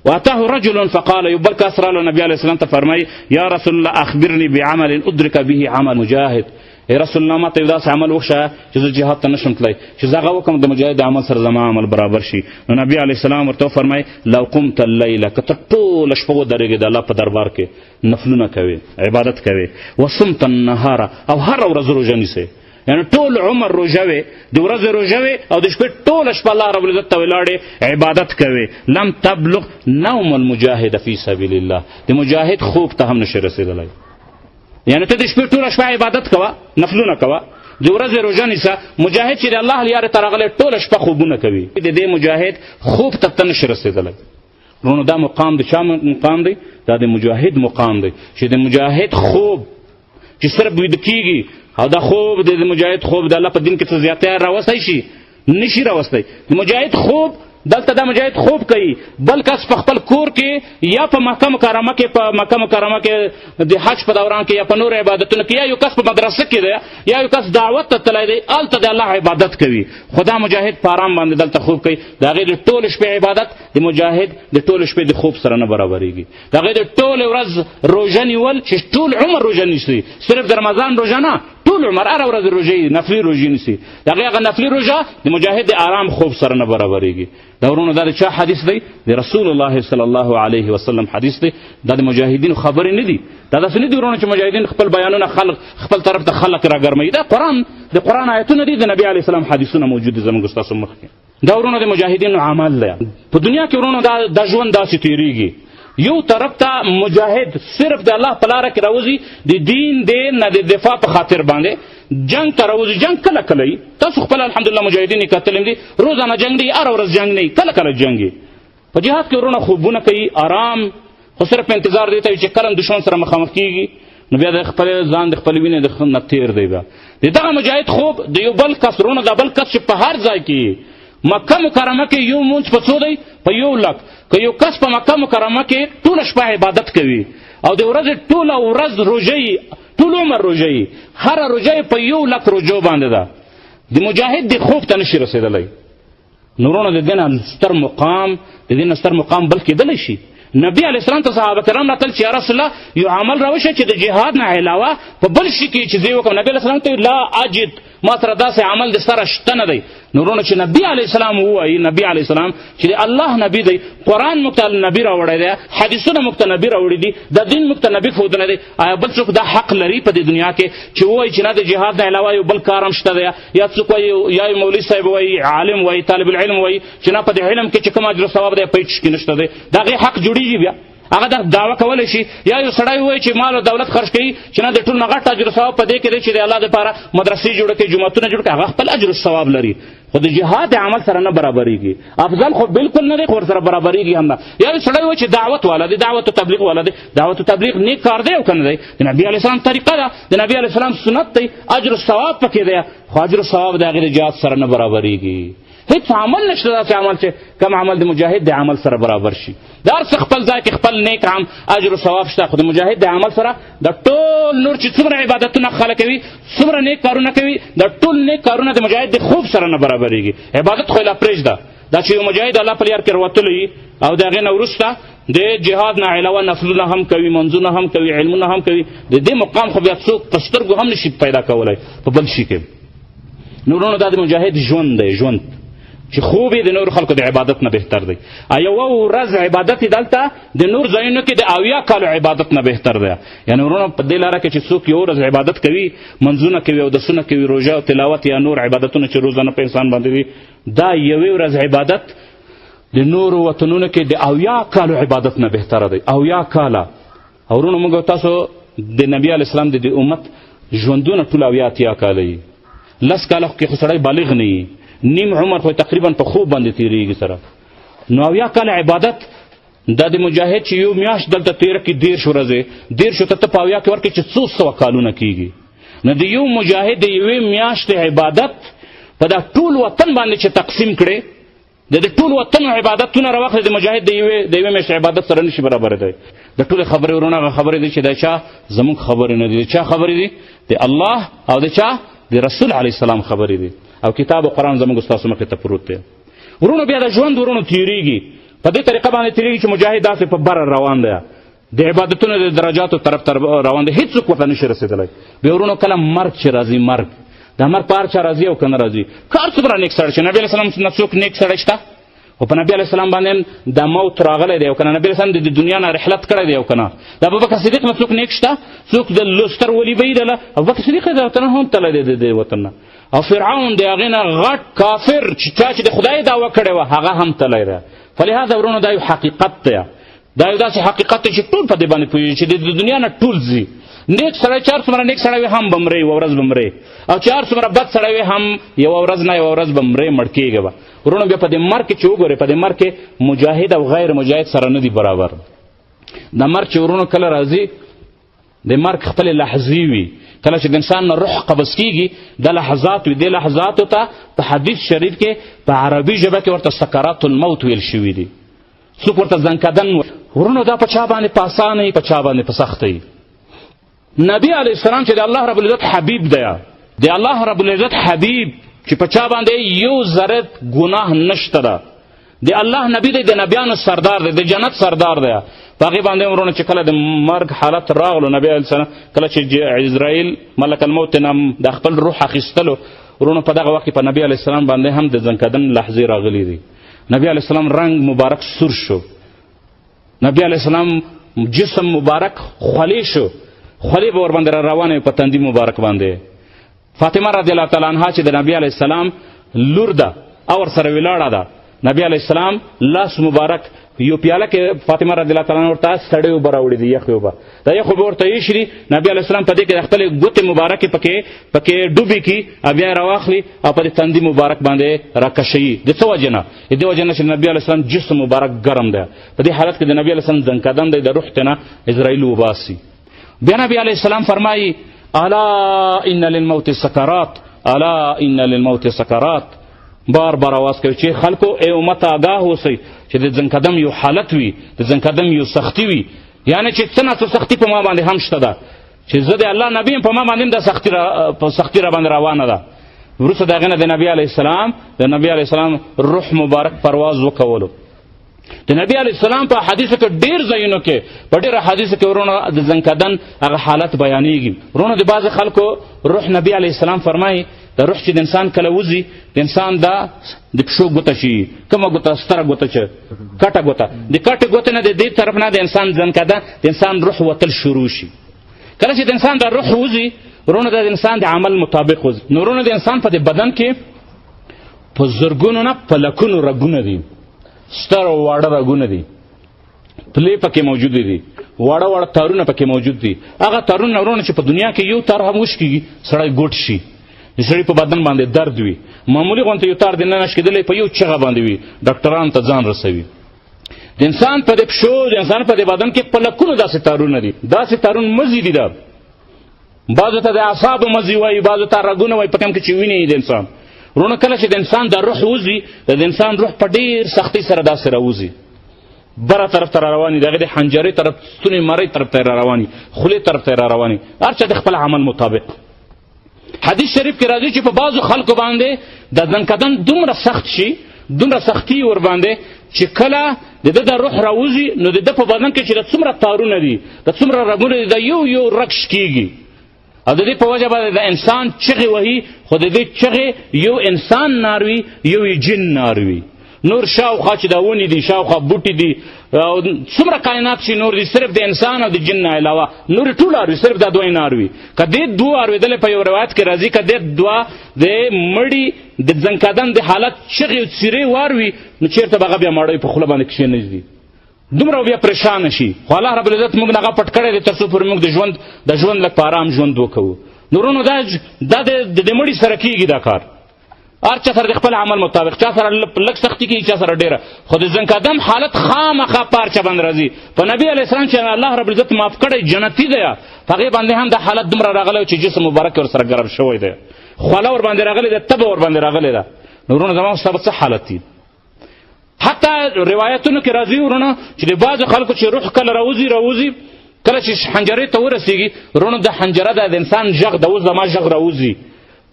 واتاه رجل فقال، یو بل کس راله نبي علیه السلام ته فرمایي یا رسول الله اخبرني بعمل ادرک به عمل مجاهد، ای رسول الله ما ته یو داسې عمل وښیه چې زه جهاد ته نشم تللی، چې زه هغه وکړم د مجاهد د عمل سره زما عمل برابر شي. نو نبي علیه السلام ورته وفرمایي لو قمت اللیله، که ته ټوله شپه ودرېږې د الله په دربار کې نفلونه کوې، عبادت کوې، وصمت النهاره، او هره ورځ روژه نیسې، یعنې ټول عمر روژه وې، د ورځې روژه وې او د شپې ټوله شپه الله رب العزت ته ولاړې عبادت کوې. لم تبلغ نوم المجاهد فی سبیل الله، د مجاهد خوب ته هم نشي رسېدلی. یعنې ته د شپې ټوله شپه عبادت کوه، نفلونه کوه، د ورځې روژه نیسه. مجاهد چې د الله لیارې ته راغلی ټوله شپه خوبونه کوي، د دې مجاهد خوب ته نشي رسېدلی. ورونو دا مقام د چا مقام دی؟ دا د مجاهد مقام دی، چې د مجاهد خوب چې صرف ویده کېږي او دا خوب د مجاهد خوب د الله په دین کې څه زیاتی راوستی شي؟ نشي راوستی. د مجاهد خوب دلته دا مجاهد خوب کوي، بل کس په خپل کور کې یا په مکه مکرمه کې د حج په دوران کې یا په نور عبادتونو کې، یا یو کس په مدرسه کې دی یا یو کس دعوت ته تللی دی، هلته د الله عبادت کوي. خو دا مجاهد په ارام باندې دلته خوب کوي، د هغې د ټولې شپې عبادت د مجاهد د ټولې شپې د خوب سره نه برابرېږي. د هغې د ټولې ورځ روژه نیول چې ټول عمر روژه نیسي، صرف د رمضان روژه نه، ټول عمر هره ورځ روژې نفلي روژې نیسي د هغې نفلي روژه د مجاهد د آرام خوب سره نه برابرېږي. دا ورونو دا د چا حدیث دی؟ د رسول الله صلی الله علیه وسلم حدیث دی. دا د مجاهدینو خبرې نه دي. دا داسې نه دي ورونو چې مجاهدین خپل بیانونه خپل طرف ته خلق راګرموي. دا د قرآن آیتونه دي، د نبي علیه السلام حدیثونه موجود دي زموږ ستاسو مخکې. دا ورونو د مجاهدینو عمل دی. په دنیا کې ورونو دا ژوند داسې تېرېږي، یو طرف ته مجاهد صرف د الله په لاره کې راوځي د دین نه د دفاع په خاطر باندې جنگ ته راوځي. جنگ کله کله وي، تاسو خپل الحمدلله مجاهدین یې کتلي دي، روزانه جنگ دی، هره ورځ جنگ نه وي، کله کله جنگ وي. په جهاد کې ورونه خوبونه کوي، آرام، خو صرف انتظار دی ته وي چې کله دشمن سره مخامخ کېږي نو بیا د خپل ځان د خپل وینې نه تېر دی. بیا د دغه مجاهد خوب د یو بل کس ورونه د بل کس چې په هر ځای کې مکه مکرمه کې یو مونځ په څو دی؟ په 1 لک. که یو کس په مکه مکرمه کې ټوله شپه عبادت کوي او د ورځې ټوله ورځ روژه یي، ټول عمر روژه یي، هره روژه یې په 1 لک روژو باندې ده، د مجاهد د خوب ته نشي رسېدلی. نو ورونو د دې نه ستر مقام بل کېدلی شي. نبی علیه السلام ته صحابه کرام راتل چې یا رسول الله یو عمل راوشه چې د جهاد نه علاوه په بل شي کې چې زه وکړم. نبی علیه السلام ته لا اجد، ما سره داسې عمل د سره شته نه دی. نو ورونو چې نبی علیه السلام ووایي، نبی علیه السلام چې الله نبی دی، قرآن موږ ته نبی راوړی دی، حدیثونه موږ ته نبی راوړي دي، د دین موږ ته نبی ښودلی دی، آیا بل څوک دا حق لري په دې دنیا کې چې ووایي چې نه د جهاد نه علاوه یو بل کار هم شته دی؟ یا څوک وایي، یا مولوي صاحب وایي، عالم وایي، طالب العلم وایي چې نه په دې علم کې چې کوم اجر ثواب دی په هېڅ کې نشته دی، د هغې حق جوړېږي؟ بیا هغه دا دعوه کولی شي. یا یو سړی ووایي چې مال او دولت خرج کوي چې نه د ټول نه غټ اجر ثواب په دې کې دی چې د الله دپاره مدرسې جوړه کړي، جوماتونه جوړ کړي، هغه خپل اجر ثواب لري، خو د جهاد عمل سره نه برابرېږي. افضل خو بالکل نه دی، خو ورسره برابرېږي هم نه. یا یو سړی وایي چې دعوت والا دی، دعوت و تبلیغ والا دی، دعوت و تبلیغ نیک کار دی او که نه دی؟ د نبي علیه السلام طریقه ده، د نبي علیه السلام سنت دی، اجر ثواب پکې دی، خو اجر ثواب د هغې د جهاد سره نه برابرېږي. هیڅ عمل نشته داسې عمل چې کوم عمل د مجاهد د عمل سره برابر شي. د هر څه خپل ځای کې خپل نیک عام اجر و ثواب شته، خو د مجاهد د عمل سره د ټول نور چې څومره عبادتونه خلک کوي، څومره نیک کارونه کوي، د ټول نیک کارونه د مجاهد د خوب سره نه برابرېږي. عبادت خو لا پرېږده، دا چې یو مجاهد الله په لار کې راوتلی او د هغې نه وروسته د جهاد نه علاوه نفلونه هم کوي، منځونه هم کوي، علمونه هم کوي، د دې مقام خو بیا څوک په سترګو هم نشي پیدا کولی په بل شي کې. نو ورونو دا د مجاهد ژوند دی، ژوند چې خوب یې د نور خلکو د عبادت نه بهتر دی. یوه ورځ عبادت یې دلته د نور ځایونو کې د 80 کالو عبادت نه بهتر دی. یعنې ورونو په دې لاره کې چې څوک یو ورځ عبادت کوي، منځونه کوي، اودسونه کوي، روژه او تلاوت یا نور عبادتونه چې روزانه په انسان باندې دي، دا یوې ورځ عبادت د نورو وطنونو کې د 80 کالو عبادت نه بهتره دی. 80 کاله. او ورونو موږ تاسو د نبي علیه السلام د امت ژوندونه ټول 80 کاله وي. 10 کاله کې خو سړی بالغ نه وي، نیم عمر خو تقریبا په خوب باندې تېرېږي سره. نو 80 کاله عبادت دا د مجاهد چې یو میاشت دلته تېره کړي 10 ورځې، 10 ته په 80 کې ورکړي چې 200 کالونه کېږي. نو د یو مجاهد د یوې میاشتې عبادت په دا ټول وطن باندې چې تقسیم کړي، د ټول وطن عبادتونه راواخلي، د مجاهد د یوې میاشتې عبادت سره نشي برابره دی. د ټولې خبرې ورونه هغه خبرې دي چې د چا زموږ خبرې نه دي، د چا خبرې دي؟ د الله او د چا؟ د رسول علیه السلام خبرې دي، او کتاب او قرآن زموږ ستاسو مخې ته پروت دی. ورونو بیا د ژوند ورونو تېرېږي، په دې طریقه باندې تېرېږي چې مجاهد داسې په بره روان دی، د عبادتونو د درجاتو طرف ته روان دی، هېڅوک ورته نشي رسېدلی. بیا ورونو کله مرګ چې راځي، مرګ دا مرګ په هر چا راځي او که نه راځي. کار څومره نیک سړی چې نبي علیه السلام نه څوک نیک سړی شته، خو په نبي علیه السلام باندې د موت راغلی دی او که نه، نبي علیه السلام د دنیا نه رحلت کړی دی او که نه. د ابوبکر صدیق نه څوک نیک شته، څوک د لوستر ولی به یې دله، ابوبکر صدیق د وطن هم تللی دی د وطن نه. او فرعون د هغې نه غټ کافر چې چا چې د خدای دعوه کړې وه هغه هم تللی دی. فلهذا ورونو دا یو حقیقت دی، دا یو داسې حقیقت دی چې ټول په دې باندې پوهېږي چې د دنیا نه ټول ځي. نیک سړی چې هر څومره نیک سړی وي هم به مرې، یوه ورځ به مرې، او چې هر څومره بد سړی وي هم یوه ورځ نه یوه ورځ به مرې، مړ کېږي به. ورونو بیا په دې مرګ کې چې وګورئ، په دې مرګ کې مجاهد او غیر مجاهد سره نه دي برابر. دا مرګ چې ورونو کله راځي، د مرګ خپلې لحظې وي، کله چې د انسان نه روح قبض کېږي دا لحظات وي. دې لحظاتو ته په حدیث شریف کې په عربي ژبه کې ورته سکرات الموت ویل شوي دي، څوک ورته زنکدن. ورونو دا په چا باندې په اسانه وي، په چا باندې په سخته وي. نبی علیه السلام چې د الله رب العزت حبیب دی، د الله رب العزت حبیب چې په چا باندې یو ذره ګناه نشته ده، د الله نبی دی، د نبیانو سردار دی، د جنت سردار دی. په هغې باندې ورونه چې کله د مرګ حالت راغلو نبي علیه السلام کله چې اسرائیل ملک الموت نه د خپل روح اخیستلو ورونه په دغه وخت کې په نبي علیه السلام باندې هم د ځنکدن لحظې راغلي دي. نبي علیه السلام رنگ مبارک سور شو، نبي علیه السلام جسم مبارک خولې شو، خولې به ورباندې را روانې په تندي مبارک باندې. فاطمه رضی الله تعالی عنها چې د نبي علیه السلام لور ده او ورسره ولاړه ده، نبی علیه السلام لاس مبارک یو پیاله کې فاطمه رضی الله تعالی عنها ورته سړې اوبه راوړي دي، یخې اوبه، دا یخ اوبه ورته ایښي دي. نبی علیه السلام په دې کې د خپلې ګوتې مبارکې پکې ډوبې کړي او بیا یې راواخلي او په دې تندي مبارک باندې راکشوي. د څه وجې نه؟ د دې وجې نه چې نبی علیه السلام جسم مبارک ګرم دی. په دې حالت کې د نبی علیه السلام ځنکدن دی، د روح ته نه اسرائیل وباسي. بیا نبی علیه السلام فرمایي الا ان للموت سکرات، الا ان للموت سکرات. بار بار آواز کوي چې خلکو ای امت آگاه اوسئ چې د ځنکدن یو حالت وي، د ځنکدن یو سختی وي، یعنی چې څه نه څه سختی په ما باندې هم شته ده، چې زه د الله نبی یم، په ما باندې هم دا سختی را باندې روانه ده. وروسته د هغې نه د نبي علیه السلام روح مبارک پرواز وکولو. د نبی علیه السلام په حدیثو کې ډېر ځایونو کې په ډېرو حدیثو کې ورونه د ځنکدن هغه حالت بیانېږي. ورونه د بعضې خلکو روح نبی علیه السلام فرمایي د روح چې د انسان کله وځي د انسان دا د پښو ګوته شي، کومه ګوته؟ ستره ګوته چې کټه ګوته، د کټې ګوتې نه د دې طرف نه د انسان ځنکدن د انسان روح وتل شروع شي. کله چې د انسان دا روح وځي ورونه د انسان د عمل مطابق وځي. نو ورونه د انسان په دې بدن کې په زرګونو نه په لکونو رګونه دي، ستر او واړه رګونه دي، پلې پکې موجود دي، واړه واړه تارونه پکې موجود دي. هغه تارونه ورونه چې په دنیا کې یو تار هم وشکېږي سړی ګوټ شي، د سړي په بدن باندې درد وي، معمولي غونته یو تار د نه نشکېدلی په یو چغه باندې وي، ډاکټرانو ته ځان رسوي. د انسان په دې پښو د انسان په دې بدن کې په لکونو داسې تارونه دي، داسې تارون مزي دي. دا بعضو ته د اعصابو مزي وایي، بعضو ته رګونه وایي په کوم کې چې وینې د انسان. ورونه کله چې د انسان د روح وځي د انسان روح په ډېر سختۍ سره داسې راوځي، بره طرف ته را رواني، د هغې د حنجرې طرف، ستونې مرۍ طرف ته را رواني، خولې طرف ته را رواني، هر چا د خپل عمل مطابق. حدیث شریف کې راځي چې په بعضو خلکو باندې د ځنکدن دومره سخت شي، دومره سختی ور باندې چې کله د ده د روح راوځي نو د ده په بدن کې چې د څومره تارونه دي، د څومره رګونه دي، د یو یو رګ شکېږي او د دې په وجه باندې د انسان چغې وهي، خو د دې چغې یو انسان ناروي یو یې جن ناروي. نور شاوخوا چې دا ونې دي، شاوخوا بوټي دي او څومره کائنات چې نور دي، صرف د انسان او د جن نه علاوه نور ټول اروي، صرف دا دوی ناروي. که دې دوه اورېدلې په یو روایت کې راځي، که دې دوه د مړي د ځنکدن د حالت چغې او څیرې واروي نو چېرته به هغه بیا ماړی په خوله باندې کښېنږدي، دومره بیا پریشانه شي. خو الله رب العزت موږ نه هغه پټ کړی دی تر څو پورې موږ د ژوند لږ په ارام ژوند وکوو. نورونو دا د مړي سره کېږي دا کار، هر چا سره د خپل عمل مطابق، چا سره لږ سختي کېږي، چا سره ډېره. خو د ځنکدن حالت خامخا په هر چا باندې راځي. په نبي علیه السلام چې الله رب العزت معاف کړی جنتي دی، په هغې باندې هم دا حالت دومره راغلی چې جسم مبارک ورسره ګرم شوی دی، خوله ورباندې راغلی ده، تبه ورباندې راغلی ده. نورونو زما ستا به څه حالت دي؟ حتی روایتونو کې راځي ورونه چې د بعضو خلکو چې روح کله راوځي کله چې حنجرې ته ورسېږي ورونه د حنجره د انسان غږ د اوس زما غږ راوځي،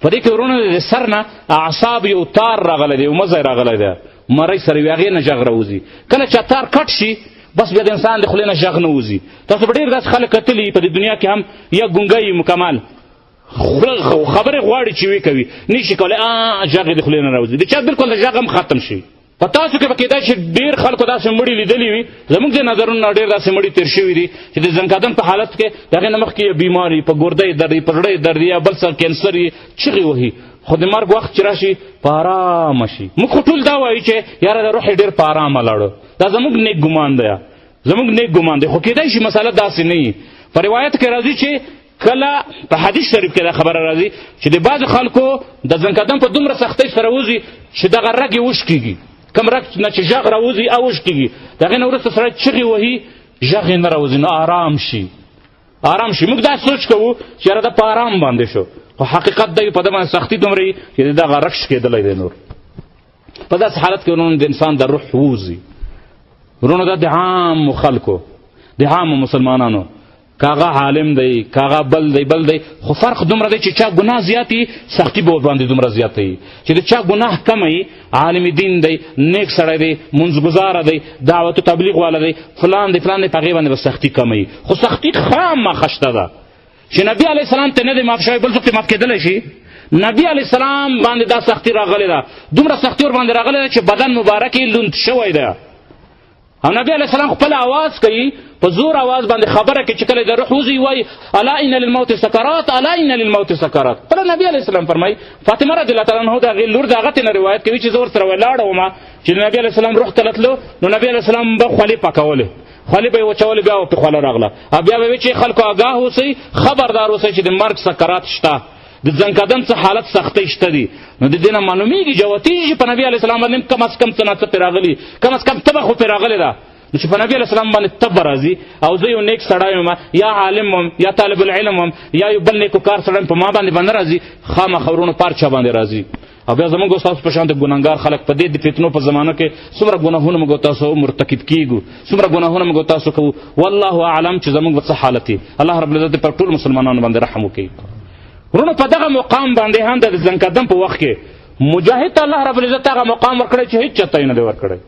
په دې کې ورونه د سر نه اعصاب یو تار راغلی دی، یو مزی راغلی دی، مرۍ سره یو هغې نه غږ راوځي. کله چې تار کټ شي بس بیا د انسان د خولې نه غږ نه وځي. تاسو به ډېر داسې خلک کتلي په دې دنیا کې هم یا ګونګی مکمل خبرې غواړي چې وی کوي نشي کولی، غږ یې د خولې نه راوځي، د چا بلکل د غږ هم ختم شي. په تاسو کې به کېدای شي ډېر خلکو داسې مړي لیدلي وي، زموږ د نظرونو نه ډېر داسې مړي تېر شوي دي چې د ځنکدن په حالت کې د هغې نه مخکې یې بیمار وي، په ګرده یې درد وي، په زړه یې درد یا بل څه کینسر یې چغې وهي، خو د مرګ وخت چې راشي په ارامه شي. موږ خو ټول دا وایو چې یاره د روح یې ډېر په ارامه لاړو، دا زموږ نیک ګمان دی، زموږ نیک ګمان دی. خو کېدای شي مسله داسې نه وي. په روایت کې راځي چې کله په حدیث شریف کې دا خبره راځي چې د بعضو خلکو د ځنکدن په دومره سختۍ سره وځي چې دغه رګ یې وشکېږي، کم رګ نه چې غږ راوځي او وشکېږي، د هغې نه وروسته سړی چغې وهي، غږ یې نه راوځي، نو آرام شي. موږ دا سوچ کوو چې یاره دا په آرام باندې شو، خو حقیقت دی په ده باندې سختي دومره وي چې دغه رګ شکېدلی دی. نور په داسې حالت کې ورونو د انسان د روح ووځي. ورونو دا د عامو خلکو، د عامو مسلمانانو کاغه عالم دی کاغه بل دی خو فرق دومره دی چې چا ګناه زیات وي سختي به ورباندې دومره زیاته وي چې د چا ګناه کم وي عالم دین دی نیک سړی دی منځګزاره دی دعوت و تبلیغ والا دی فلان دی په هغې باندې به سختي کم وي خو سختي خامخا شته ده چې نبي علیه السلام ته نه دی معاف شوی بل څوک ته معاف کېدلی شي نبي علیه السلام باندې دا سختي راغلې ده دومره سختي ورباندې راغلې ده چې بدن مبارک یې لوند شوی ده او نبی علیه السلام خپل آواز کوي په زور آواز باندې خبره کوي چې کله د روح وځي وایي الا ان للموت سکرات الا ان للموت سکرات کله نبی علیه السلام فرمایي فاطمه رضی الله تعالی عنها د هغې لور د هغه تېنه روایت کوي چې زه ورسره ولاړه ومه چې د نبي علیه السلام روح ته تلو نو نبي علیه السلام به خولې پاکولې خولې به یې وچولې بیا ورپې خوله راغله او بیا به وایي چې خلکو آګاه اوسئ خبردار اوسئ چې د مرګ سکرات شته د ځنکدن څه حالت سختۍ شته دي نو د دې نه معلومیږي جوتیږي چې په نبي علیه السلام باندې کم از کم څه نه څه پرې راغلي کم از کم تبه خو پرې راغلې ده نو چې په نبي علیه السلام باندې تب راځي او زه یو نیک سړی یم یا عالم وم یا طالب العلم وم یا یو بل نیکوکار سړی په ما باندې نه راځي خامخا ورونو پار چا باندې راځي او بیا زموږ ستاسو په شان د ګناهګار خلک په دې د فتنو په زمانه کې څومره ګناهونه موږ تاسو مرتکب کیږو څومره ګناهونه موږ تاسو کوو والله اعلم چې زموږ به څه حالت وي الله رب العزت په ټول مسلمانانو باندې رحم وکړي ورونو په دغه مقام باندې هم د ځنکدن په وخت کې مجاهد الله رب العزت هغه مقام ورکړی چې هېڅ چاته یې نه دی ورکړی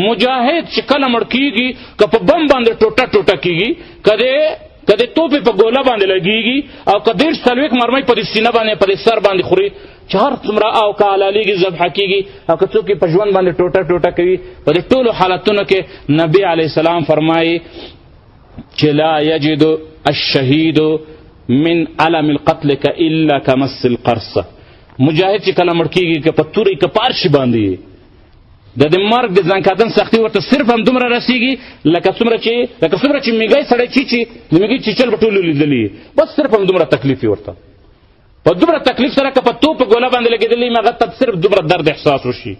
مجاهد چې کله مړ کېږي که په بم باندې ټوټه ټوټه کېږي که د توپې په ګوله باندې لګېږي او که 40 مرمۍ په دې سینه باندې په دې سر باندې خوري چې هر څومره او که حلالېږي ذبحه کېږي او که څوک یې په ژوند باندې ټوټه ټوټه کوي په دې ټولو حالتونو کې نبي علیه السلام فرمایي چې لا یجد الشهید من علم القتل الا كمس القرصه مجاهد چې کله مړ کېږي که په تورې که په هر شي باندې د مرګ د ځنکدن سختي ورته صرف هم دومره رسیږي لکه څومره چې میږی سړی چیچي د میږي چیچل به ټولو لیدلي بس صرف هم دومره تکلیف وي ورته په دومره تکلیف سره که په توپ په ګوله باندې لګېدلی هغه ته صرف دومره درد احساس وشي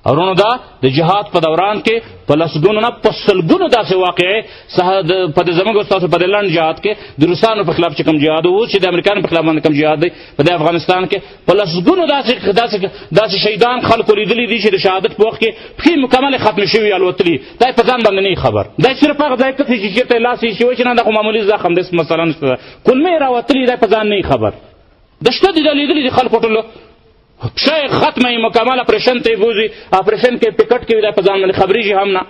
ورونو دا د جهاد په دوران کې په لسګونو نه په سلګونو داسې واقعې په د زموږ ستاسو په د لنډ جهاد کې د روسانو په خلاف چې کوم جهاد و چې د امریکانو په خلاف باندې کوم جهاد دی په د افغانستان کې په لسګونو داسې شهیدان خلکو لیدلي دي چې د شهادت په وخت کې پښې مکمل ختم شوي الوتلي دا په ځان باندې نه خبر دا صرف هغه ځای ته چې چېرته یې لاس ایښی وي چې نه دا خو معمولي زخم دی مثلا نشته کلمې یې راوتلي دا په ځان نه خبر د شته دي دا لیدلي دي خلکو ټولو پښه ختمه یې مکمل اپریشن ته یې بوځي اپریشن کې پکټ کې دا په ځان باندې خبرېږي هم نه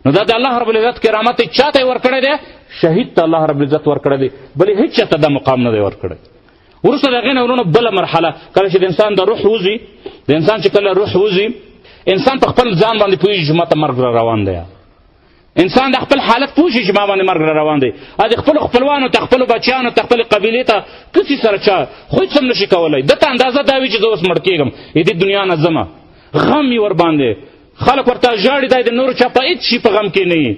نو دا د الله رب العزت کرامت یې چا ته یې ورکړی دی شهید ته الله رب العزت ورکړی دی بلې هېڅ چا ته دا مقام نه دی ورکړی وروسته د هغې نه ورونو بله مرحله کله چې د انسان د روح وځي د انسان چې کله روح وځي انسان په خپل ځان باندې پوهېږي چې ما ته مرګ را روان دی انسان د خپل حالت پوه شي چې ما باندې مرګ را روان دی د خپلو خپلوانو ته خپلو بچیانو ته خپلې قبیلې ته کسي سره چا خو هېڅ هم نشي کولی ده ته اندازه دا وي چې زه اوس مړ کېږم دې دنیا نه ځمه غم یې ورباندې خلک ورته ژاړي دی د نورو چا په هېڅ شي په غم کې نه وي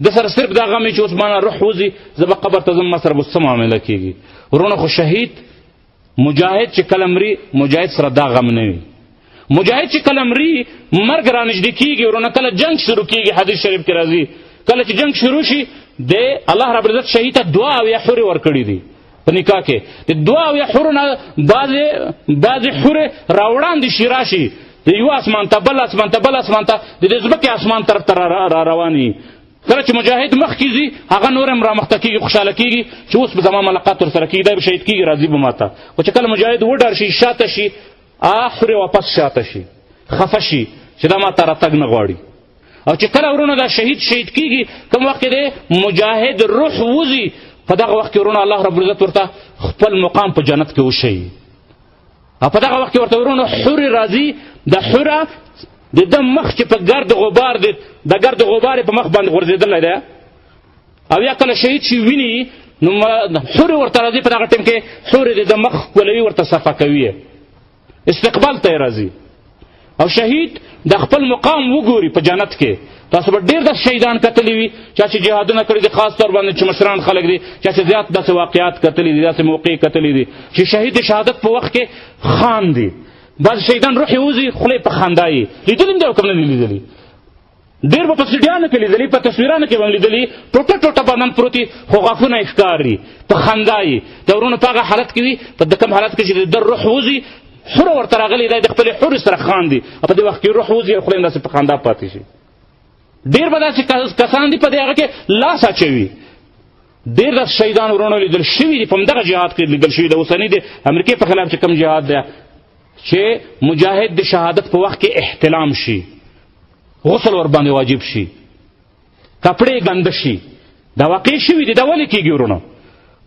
ده سره صرف دا غم وي چې اوس ما نه روح وځي زه به قبر ته ځم ما سره به څه معامله کېږي ورونه خو شهید مجاهد چې کله مري مجاهد سره دا غم نه وي مجاهد چې کله مري مرګ را نږدې کېږي ورونه کله جنگ شروع کېږي حدیث شریف کې راځي کله چې جنگ شروع شي د الله رب العزت شهید ته 2 اویا حورې ورکړي دي په نکاح کې د 2 اویا حورو نه بعضې حورې راوړاندې شي راشي د یو اسمان ته بل اسمان ته بل اسمان ته د دې ځمکې اسمان طرف ته را رواني کله چې مجاهد مخکې ځي هغه نور هم رامخته کېږي خوشحاله کېږي چې اوس به زما ملاقات ورسره کېږي دی به شهید کېږي راځي به ما ته خو چې کله مجاهد وډار شي شاته شي حورې واپس شاته شي خفه شي چې دا ما ته راتګ نه غواړي او چې کله ورونه دا شهید کېږي کوم وخت کې دی مجاهد روح وځي په دغه وخت کې ورونه الله رب العزت ورته خپل مقام په جنت کې وښیي او په دغه وخت کې ورته ورونه حورې راځي د حوره د ده مخ چې په ګرد غبار دی د ګرد غبار په مخ باندې غورځېدلی دی او یا کله شهید شي ویني نو حورې ورته راځي په دغه ټیم کې حورې د مخ ښکلوي ورته صفا کوي استقبال ته یې راځي او شهید د خپل مقام وګوري په جنت کې تاسو به ډېر داسې شهیدان کتلي وي چا چې جهادونه کړي دي خاص طور باندې چې مشران خلک دي چا چې زیات داسې واقعات کتلي دي داسې موقع کتلي دي چې شهید د شهادت په وخت کې خاندي بعض شهیدان روح یې وځي خولې په خندا یي لیدلي هم دی او کوم نه دي لیدلي ډېر به په سیډیانو کې لیدلي په تصویرانو کې به هم لیدلي ټوټه ټوټه بدن پروت وي خو غاښونه یې ښکاري په خندا یي د ورونو په هغه حالت کې وي په د کوم حالت کې چې د روح وځي حوره ورته راغلې دی د خپلې حورې سره خاندي په دې وخت کې روح وځي او خوله یې داسې په خندا پاتې شي ډېر به داسې کسان دي په دې هغه کې لاس اچوي ډېر د شهیدان ورونو لیدل شوي دي په همدغه جهاد کې لیدل شوي د اوسني د امریکې په خلاف چې کوم جهاد دی چې مجاهد د شهادت په وخت کې احتلام شي، غسل ورباندې واجب شي، کپړې ګنده شي. دا واقع شوي دي. دا ولې کېږي ورونو؟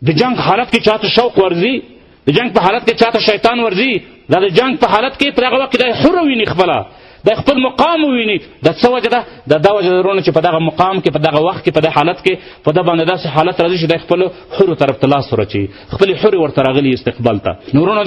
د جنگ حالت کې چاته شوق ورځي، د جنگ په حالت کې چاته شیطان ورځي. دا د جنگ په حالت کې په دغه وخت کې د حر ویني خپله د خپل مقام وویني. دا څه وجه ده؟ دا وجه ده ورونه چې په دغه مقام کې، په دغه وخت کې، په دغه حالت کې په ده باندې داسې حالت راځي چې د خپلو حرو طرف ته لاس ورچوي، خپلې حرې ورته راغلي استقبال ته. نو ورونه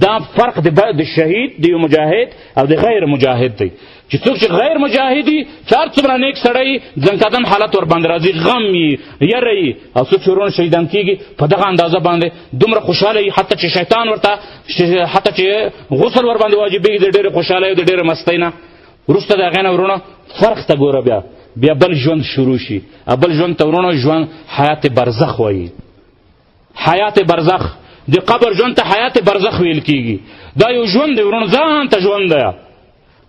دا فرق د شهید د یو مجاهد او د غیر مجاهد دی. چې څوک چې غیر مجاهد وي، چې هر څومره نیک سړی ځنکدن حالت ورباندې راځي، غم یي، یره یي، او څوک چې ورونه شهیدان کېږي په دغه اندازه باندې دومره خوشحاله یي، حتی چې شیطان ورته، حتی چې غسل ورباندې واجبېږي د ډېرې خوشحالۍ او د ډېرې مستۍ نه. وروسته د هغې نه ورونه فرق ته ګوره، بیا بل ژوند شروع شي. بل ژوند ته ورونه ژوند حیات برزخ وایي. حیات برزخ، د قبر ژوند ته حیات برزخ ویل کېږي. دا یو ژوند دی ورونه، ځان ته ژوند دی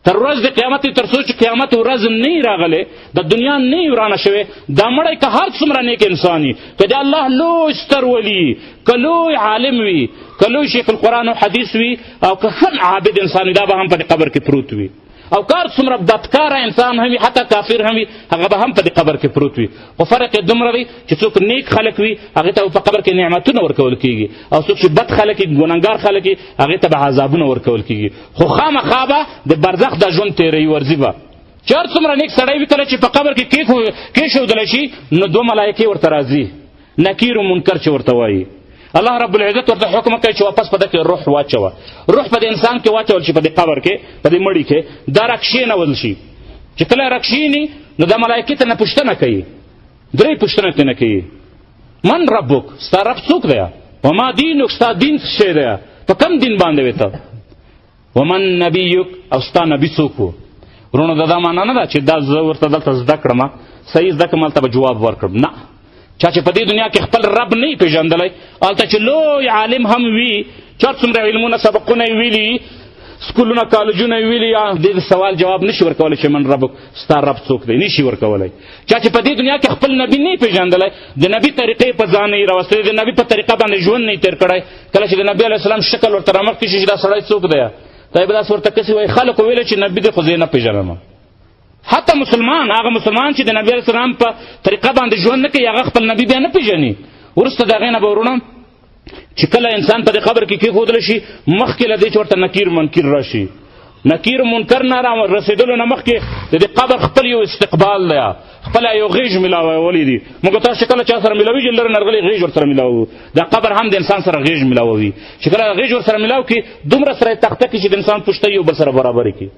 تر ورځ د قیامت، تر څو چې قیامت ورځ نه راغلی، د دنیا نه ورانه شوې. دا مړی که هر څومره نیک انسان وي، که د الله لوی ستر ولي، که لوی عالم وي، که لوی شیخ القرآن او حدیث وي، او که هم عابد انسان وي، دا به هم په قبر کې پروت وي. او کار څومره بدکاره انسان هم وي، حتی کافر هم وي، هغه به هم په قبر کې پروت وي. خو فرق یې دومره دی چې څوک نیک خلک وي، هغې ته په قبر کې نعمتونه ورکول کېږي، او څوک چې بد خلک وي، ګنهګار خلک وي، هغې ته به عذابونه ورکول کېږي. خو خامخا به د برزخ دا ژوند تېروي ورځي به. چې هر څومره نیک سړی وي، کله چې په قبر کې کېښودلی شي، نو دوه ملایکې ورته راځي، نکیر و منکر چې ورته وایي. الله رب العزت ورته حکم کوي چې واپس په ده کې روح واچوه. روح په د انسان کې واچول شي، په د قبر کې، په د مړي کې دا راکښېنول شي. چې کله راکښېني، نو دا ملایکې ته نه پوښتنه کوي، 3 پوښتنه ترې نه کوي. من ربک، ستا رب څوک دی؟ وما دینک، ستا دین څه شی دی؟ په کوم دین باندې وې ته؟ ومن نبیک، او ستا نبي څوک و؟ ورونو دا معنا نه ده چې دا زه ورته دلته زده کړم، صحیح زده کړم هلته به جواب ورکړم. نه، چا چې په دې دنیا کې خپل رب نه یې پېژندلی، هلته چې لوی عالم هم وي، چې هر څومره علمونه سبقونه یې ویلي، سکولونه کالجونه یې ویلي، دې سوال جواب نشي ورکولی چې من ربک، ستا رب څوک دی، نشي ورکولی. چا چې په دې دنیا کې خپل نبي نه یې پېژندلی، د نبي طریقې په ځان نه یې راوستلی، د نبي په طریقه باندې ژوند نه یې تېر کړی، کله چې د نبي علیه السلام شکل ورته رامخکې شي چې دا سړی څوک دی، دا به داسې ورته کسې وایي خلکو ویلی چې نبي دی، خو زه یې نه پېژنم. حتی مسلمان، هغه مسلمان چې د نبی علیه السلام په طریقه باندې ژوند نه کوي، هغه خپل نبي بیا نه پېژني. وروسته د هغې نه به ورونه چې کله انسان په دې قبر کې کېښودلی شي، مخکې له دې چې ورته نکیر منکر راشي. نکیر منکر نه رسېدلو نه مخکې د دې قبر خپل یو استقبال دی، خپله یو غېږ میلاولی دي. موږ تاسو چې کله چا سره میلاویږي، لرې نرغلې غېږ ورسره میلاوو. دا قبر هم د انسان سره غېږ میلاووي، چې کله غېږ ورسره میلاو کړي، دومره سره یې تخته کړي چې د انسان پوښته یو بل سره برابرې کړي.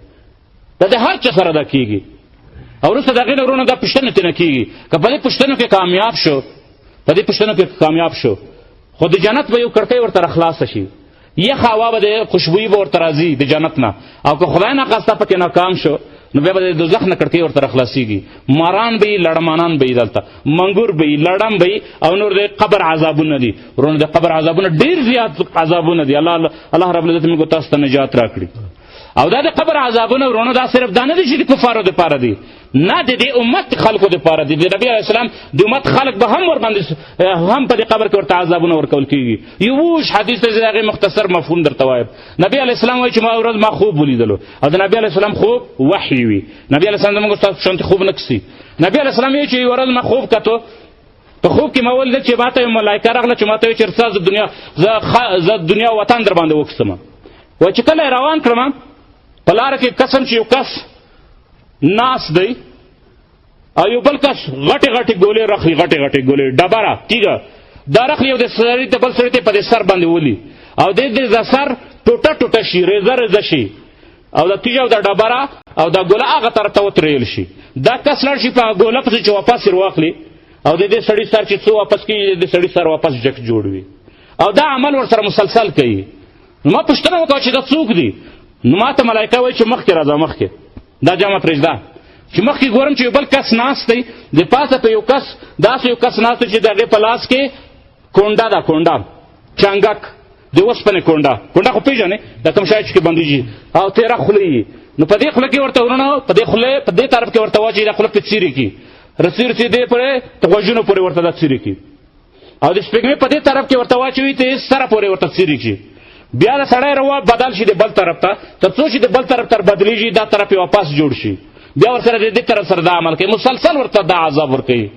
دا د هر چا سره دا کېږي. او وروسته د هغې نه ورونه دا پوښتنه ترې نه کېږي. که په دې پوښتنو کې کامیاب شو، په دې پوښتنو کې کامیاب شو، خو د جنت به یو کړکۍ ورته راخلاصه شي، یخه هوا به د خوشبویي به ورته راځي د جنت نه. او که خدای ناخواسته پکې ناکام شو، نو بیا به د دوزخ نه کړکۍ ورته راخلاصېږي. ماران به یي، لړمانان به یي دلته، منګور به یي، لړم به یي، او نور د قبر عذابونه دي. ورونه د قبر عذابونه ډېر زیات عذابونه دي. الله رب العزت موږ تاسو ته نجات راکړي. او دا د قبر عذابونه ورونه دا صرف دا نه دي چې د کفارو دپاره دي، نه د دې امت خلکو دپاره دي. د نبي علیه السلام د امت خلک به هم ورباندې هم په دې قبر کې ورته عذابونه ورکول کېږي. یوش حدیث ته د هغې مختصر مفهوم درته وایم. نبي علیه السلام وایي چې ما ورځ ما خوب ولیدلو، او د نبي علیه السلام خوب وحي وي. نبي علیه السلام زموږ ستاسو په شانتې خوب نه کسي. نبي علیه السلام وایي چې یوه ورځ ما خوب کتو، په خوب کې ما ولیدل چې ما ته یو ملایکه راغله چې ما ته وایي چې ستا زه دنیا وطن در باندې وکسم. وایي چې کله یې روان کړم، په لاره کې قسم چې یو کس ناس دی، او یو بل کس غټې غټې ګولې رخلي، غټې غټې ګولې ډبره تیږه دا رخلي، او د سړي ته بل سړي ته په دې سر باندې ولي، او د سر ټوټه ټوټه شي، ریزه ریزه شي، او د تیږه او د ډبره او د ګوله هغه طرف ته وترېل شي. دا کس لاړ شي په ګوله پسې چې واپس یې واخلي، او د دې سړي سر چې څو واپس کړي، د سړي سر واپس جک جوړ وي، او دا عمل ورسره مسلسل کوي. نو ما پوښتنه وکړه چې دا څوک دي؟ نو ما ته ملایکه وایي چې مخکې راځه، مخکې دا جامه پرېږده، چې مخکې ګورم چې یو بل کس ناست دی، د پاسه په یو کس داسې یو کس ناست دی چې د هغې په لاس کې کونډه ده، کونډه چنګک د اوسپنې کونډه خو پېژنې، د کوم شی چې بندېږي، او تېره خوله یي. نو په دې خوله کې ورته ورونه په دې خولې په دې طرف کې ورته واچوي، دا خوله پې څیرې کړي، رسي دې پورې غوږونو پورې ورته دا څیرې کړي. او د سپېږمۍ په دې طرف کې ورته واچوي ته سره پورې ورته څیري شي، بیا د سړی روا بدل شي د بل طرف ته، تر څو چې د بل طرف تر بدلیږي دا طرف یې واپس جوړ شي، بیا ورسره د دې طرف سره دا عمل کوي، مسلسل ورته دا عذاب ورکوي.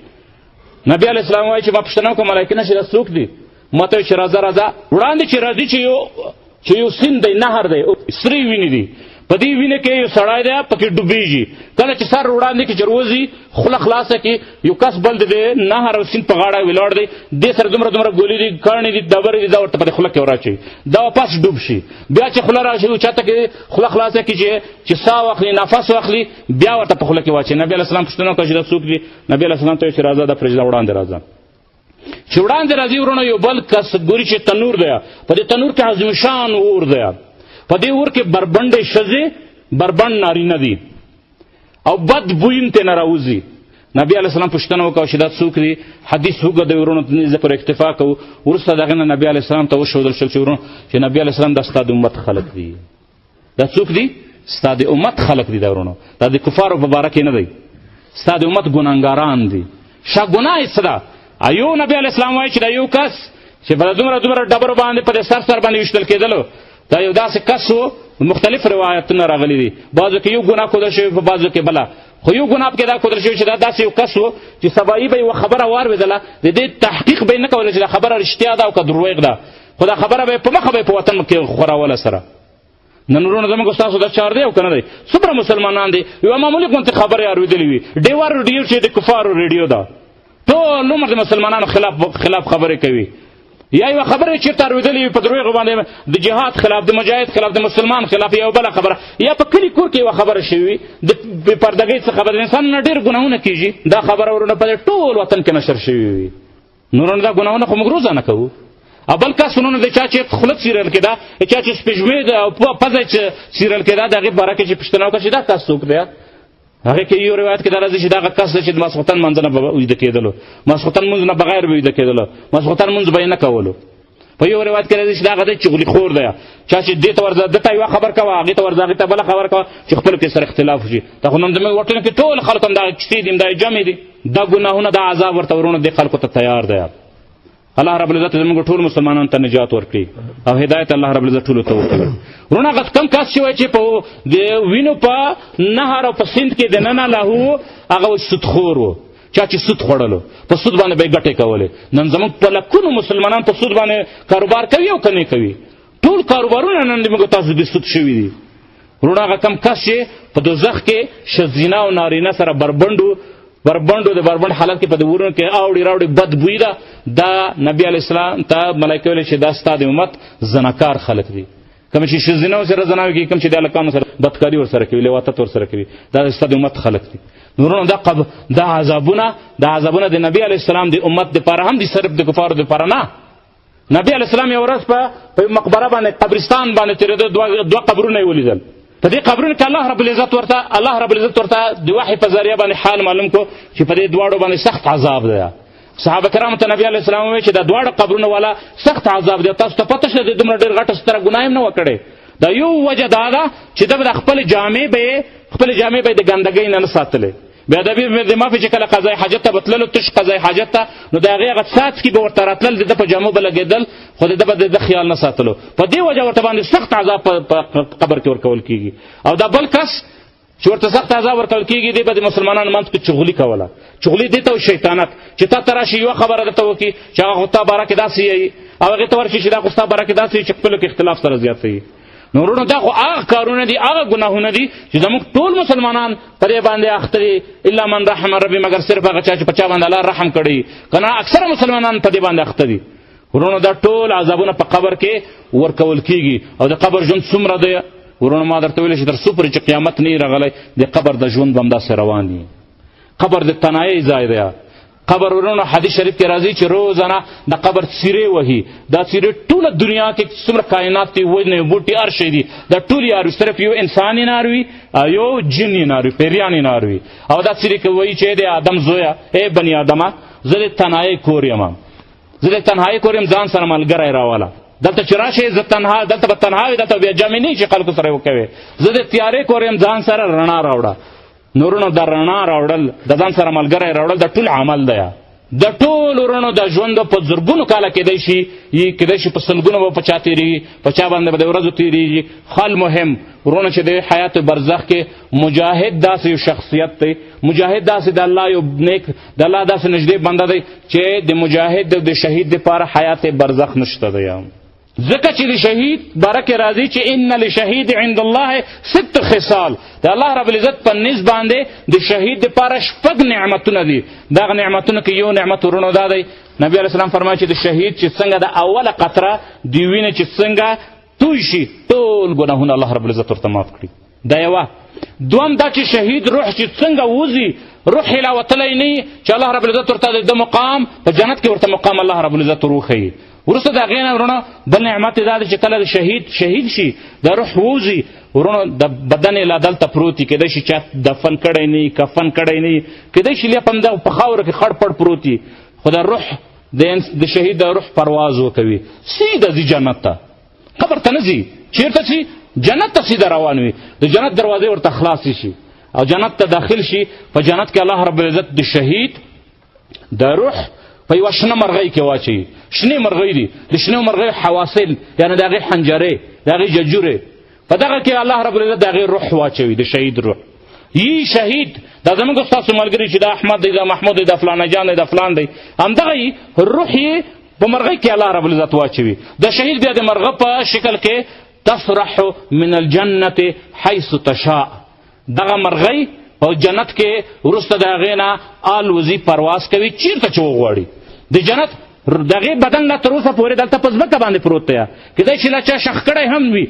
نبی علیه السلام وایي چې ما پوښتنه وکړه ملایکې نه چې دا څوک دي؟ ما ته چې راځه راځه وړاندې چې راځي چې یو سیند دی، نهر دی، سرې وینې دي، په دې وینې کې یو سړی دی پکې ډوبېږي، کله چې سر وړاندې کې چې روځي خوله خلاصه کړي یو کس بل د نهر او سیند په غاړه ولاړ دی، دې سره دومره دومره ګولې دي، کاڼې دي، ډبرې دي، دا ورته په دې خوله کې وراچوي، دا واپس ډوب شي، بیا چې خوله راشي چاته کې خوله خلاصه کړي چې ساه واخلي نفس واخلي، بیا ورته په خوله کې واچوي. نبي علیه السلام پوښتنه وکړه چې دا څوک دي؟ نبي علیه السلام ته وایي چې راځه دا پرېږده وړاندې راځه. چې وړاندې راځي ورونه یو بل کس ګوري چې تنور دی، په دې تنور کې عظیم شان اور دی، په دې اور کې بربنډې ښځې بربند نارینه دي او بد بوین ته نه راوځي. نبی علیه السلام پوښتنه وکړه چې دا څوک دي؟ حدیث اوږده دی ورونو زه پر اکتفا کوو. وروسته د هغې نه نبي علیه السلام ته وښودل شول چې ورونو چې نبي علیه السلام دا ستا د امت خلک دي. دا څوک دي؟ ستا د امت خلک دي. دا ورونو دا د کفارو په باره کې نه دی، ستا د امت ګناهګاران دي. ښه ګناه یې څه ده؟ ایو نبی علیه السلام وایي چې دا یو کس چې په دومره دومره ډبرو باندې په دې سر باندې ویشتل کېدلو، دا یو داسې کس و، مختلف روایتونه راغلي دي، بعضو کې یو ګناه ښودل شوی په بعضو کې بله، خو یو ګناه پکې دا ښودل شوی چې دا داسې یو کس و چې سبایي به یې یوه خبره واورېدله، د دې تحقیق به یې نه کوله چې دا خبره رښتیا ده او که دروغ ده، خو دا خبره به یې په مخه به یې په وطن کې خوروله سره. نن ورونه زموږ ستاسو دا چار دی او که نه دی؟ څومره مسلمانان دي یوه معمولي غوندې خبرې اورېدلې وي، ډیوار ریډیو چې د کفارو ریډیو ده، ټول عمر د مسلمانانو خلاف خبرې کوي، یا یوه خبره چېرته اورېدلې وي په دروغو باندې د جهاد خلاف، د مجاهد خلاف، د مسلمان خلاف، یوه بله خبره، یا په کلي کور کې یوه خبره شوې وي د بې پردګۍ څخه به د انسان نه ډېر ګناهونه کېږي، دا خبره ورونه په ټول وطن کې نشر شوې وي. نورونه دا ګناهونه خو موږ روزانه کوو. او بل کس ورونه د چا چې خوله څیرل کېده، چا چې سپېږمۍ ده او پزه چې څیرل کېده، د هغې باره کې چې پوښتنه وکړه چې دا کس څوک دی؟ هغې کې یو روایت کې دا راځي چې دغه کس دی چې د ماسخوتن لمانځه نه به ویده کېدلو، ماسخوتن لمونځ نه بغیر به ویده کېدلو، ماسخوتن لمونځ به یې نه کولو. په یو روایت کې راځي چې دغه دی چغلي خور دی، چا چې دې ته ورځه ده ته یوه خبر کوه، هغې ته ورځه هغې ته بله خبر کوه چې خپلو کې سره اختلاف وشي. دا خو نن زموږ وطن کې ټول خلک هم دغه کښتې دي، دا جمع دي، دا ګناهونه دا عذاب ورته ورونه دې خلکو ته تیار دی. الله رب العزت زموږ ټول مسلمانانو ته نجات ورکړي او هدایت الله رب العزت ټولو ته وکړي. ورونه هغه کم کس چې وایي چې په د وینو په نهر او په سیند کې دننه لاهو هغه سودخور و، چا چې سود خوړلو، په سود باندې به یې ګټې کولې. نن زموږ په لکونو مسلمانان په سود باندې کاروبار کوي او که نه کوي، ټول کاروبارونه نن موږ تاسو د سود شوي دي. ورونه هغه کم کس چې په دوزخ کې ښځینه او نارینه سره بربنډو د بربند حالت کې په دې ورونو کې اوړي راوړي بد بوی ده، دا نبي علیه السلام ته ملایکې ویلې چې دا ستا د امت زناکار خلک دي، کوم چې ښځینه سره زناوې کوي، کوم چې د هلکانو سره بدکاري ورسره کوي، لواطت ورسره کوي، دا ستا د امت خلک دي. نورونه دا عذابونه د نبي علیه السلام د امت دپاره هم دي، صرف د کفارو دپاره نه. نبي علیه السلام یو ورځ په مقبره باندې قبرستان باندې تېرېده، دوه قبرونه یې ولیدل. په دې قبرونو کې الله رب العزت ورته د وحي په ذریعه باندې حال معلوم کو چې په دې دواړو باندې سخت عذاب دی. صحابه کرامو ته نبي علیه السلام وویل چې دا دواړه قبرونه والا سخت عذاب دی، تاسو ته پته شته د دومره ډېر غټه ستره ګناه هم نه وه کړې. دا یو وجه دا ده چې ده به د خپلې جامې به د ګندګۍ نه ساتلې. بیا د مافې چې کله قضای حاجت ته به تللو، تش قضای حاجت ته، نو د هغې هغه څاڅکي به ورته راتلل، د ده په جامو به لګېدل، خو د ده به د ده خیال نه ساتلو. په دې وجه ورته باندې سخت عذاب په قبر کې ورکول کېږي. او دا بل کس چې ورته سخت عذاب ورکول کېږي، دی به د مسلمانانو منځ کې چغلي کوله. چغلي دې ته شیطانت، چې تا ته راشي یوه خبره درته وکړي چې هغه خو ستا باره کې داسې یي، او هغې ته ورشي چې دا خو ستا باره کې داسې یي چې خپلو کې اختلاف سره زیات یي. نو ورونو دا خو هغه کارونه دي، هغه ګناهونه دي چې زموږ ټول مسلمانان په دې باندې اخته دي، الا من رحم ربي، مګر صرف هغه چا چې په چا باندې الله رحم کړی، که نه اکثره مسلمانان په دې باندې اخته دي. ورونو دا ټول عذابونه په قبر کې ورکول کېږي. او د قبر ژوند څومره دی ورونو، ما درته ویلی چې تر څو پورې چې قیامت نه یې راغلی، د قبر د ژوند به همداسې روان وي. قبر د تنهایۍ ځای دی. قبر ورونو حدیث شریف کې راځي چې روزانه د قبر څیرې وهي. دا څیرې ټوله دنیا کې څومره کائنات دي، ونې بوټي هر شی دي، دا ټول یې ناروي، صرف یو انسان یې ناروي او یو جن یې ناروي، پیریان یې ناروي. او دا څیرې کې وایي چې د آدم زویه، ای بني آدمه، زه د تنهایۍ کور یم، ځان سره ملګری راوله. دلته چې راشئ زه تنها، دلته به تنها وي، دلته بیا جمع نه چې خلکو سره وکوي. زه د تیارې کور یم، ځان سره رڼا راوړه. نورونو د رڼا راوړل، د ځان سره ملګری راوړل، دا ټول عمل دی. د ټولو ورونو د ژوند په زرګونو کاله کېدای شي په سلګونو به په چا تېرېږي، په چا باندې به د ورځو تېرېږي. خل مهم ورونو چې د حیات برزخ کې مجاهد داسې یو شخصیت دی، مجاهد داسې د الله یو نیک د الله داسې نږدې بنده دی چې د مجاهد او د شهید دپاره حیات برزخ نشته دی. ځکه چې د شهید باره کې راځي چې ان لشهید عند الله 6 خصال، د الله رب العزت په نس باندې د شهید دپاره 6 نعمتونه دي. دغه نعمتونو کې یو نعمت ورونو دا دی، نبی علیه السلام فرمایي چې د شهید چې څنګه د اوله قطره د وینې چې څنګه توی شي ټول ګناهونه الله رب العزت ورته معاف کړي. دا یوه. دوم دا چې شهید روح چې څنګه وځي، روح یې لا وتلی نه وي چې الله رب العزت ورته د مقام په جنت کې ورته مقام الله رب العزت وروښیي. وروسته د هغې نه ورونو بل نعمت دا دی چې کله د شهید شي د روح ووځي ورونو د بدن یې لا دلته پروت وي، کیدای شي چا دفن کړی نه وي، کفن کړی نه وي، کیدای شي لیپ همدغه په خاوره کې خړ پړ پروت وي، خو د روح د شهید د روح پرواز وکوي، سیده ځي جنت ته، قبر ته نه ځي. چېرته چې جنت ته سیده روان وي، د جنت دروازې ورته خلاصې شي او جنت ته داخل شي. په جنت کې الله رب العزت د شهید د روح په یوه شنه مرغۍ کې واچوي. شنې مرغۍ دي، د شنو مرغۍ حواصل یعنې د هغې حنجرې، د هغې ججورې، په دغه کې الله رب العزت د هغې روح واچوي، د شهید روح. یي شهید دا زموږ ستاسو ملګري چې دا احمد دی، دا محمود دی، دا فلانه جان دی، دا فلان دی، همدغه روح یې په مرغۍ کې الله رب العزت واچوي. د شهید بیا د مرغه په شکل کې تفرح من الجنة حيث تشاء، دغه مرغۍ په جنت کې وروسته د هغې نه الوزي پرواز کوي چېرته چې وغواړي. د جنت دغې بدن لا تر اوسه پورې دلته په ځمکه باندې پروت دی، کیدای شي لا چا شخ کړی هم وي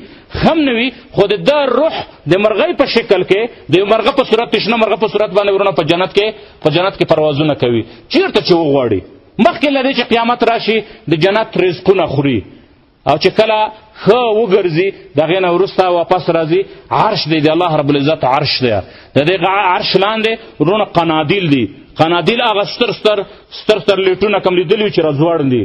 هم نه وي، خو د ده روح د مرغۍ په شکل کې د یو مرغه په صورت شنه مرغه په صورت باندې ورونه په جنت کې پروازونه کوي چېرته چې وغواړي. مخکې له دې چې قیامت راشي د جنت رزقونه خوري او چې کله ښه وګرځي د هغې نه وروسته واپس راځي. عرش دی، د الله رب العزت عرش دی، د دې عرش لاندې ورونه قنادیل دي. قنادیل هغه ستر لیټونه کوم لیدلي وي چې راځوړن دي،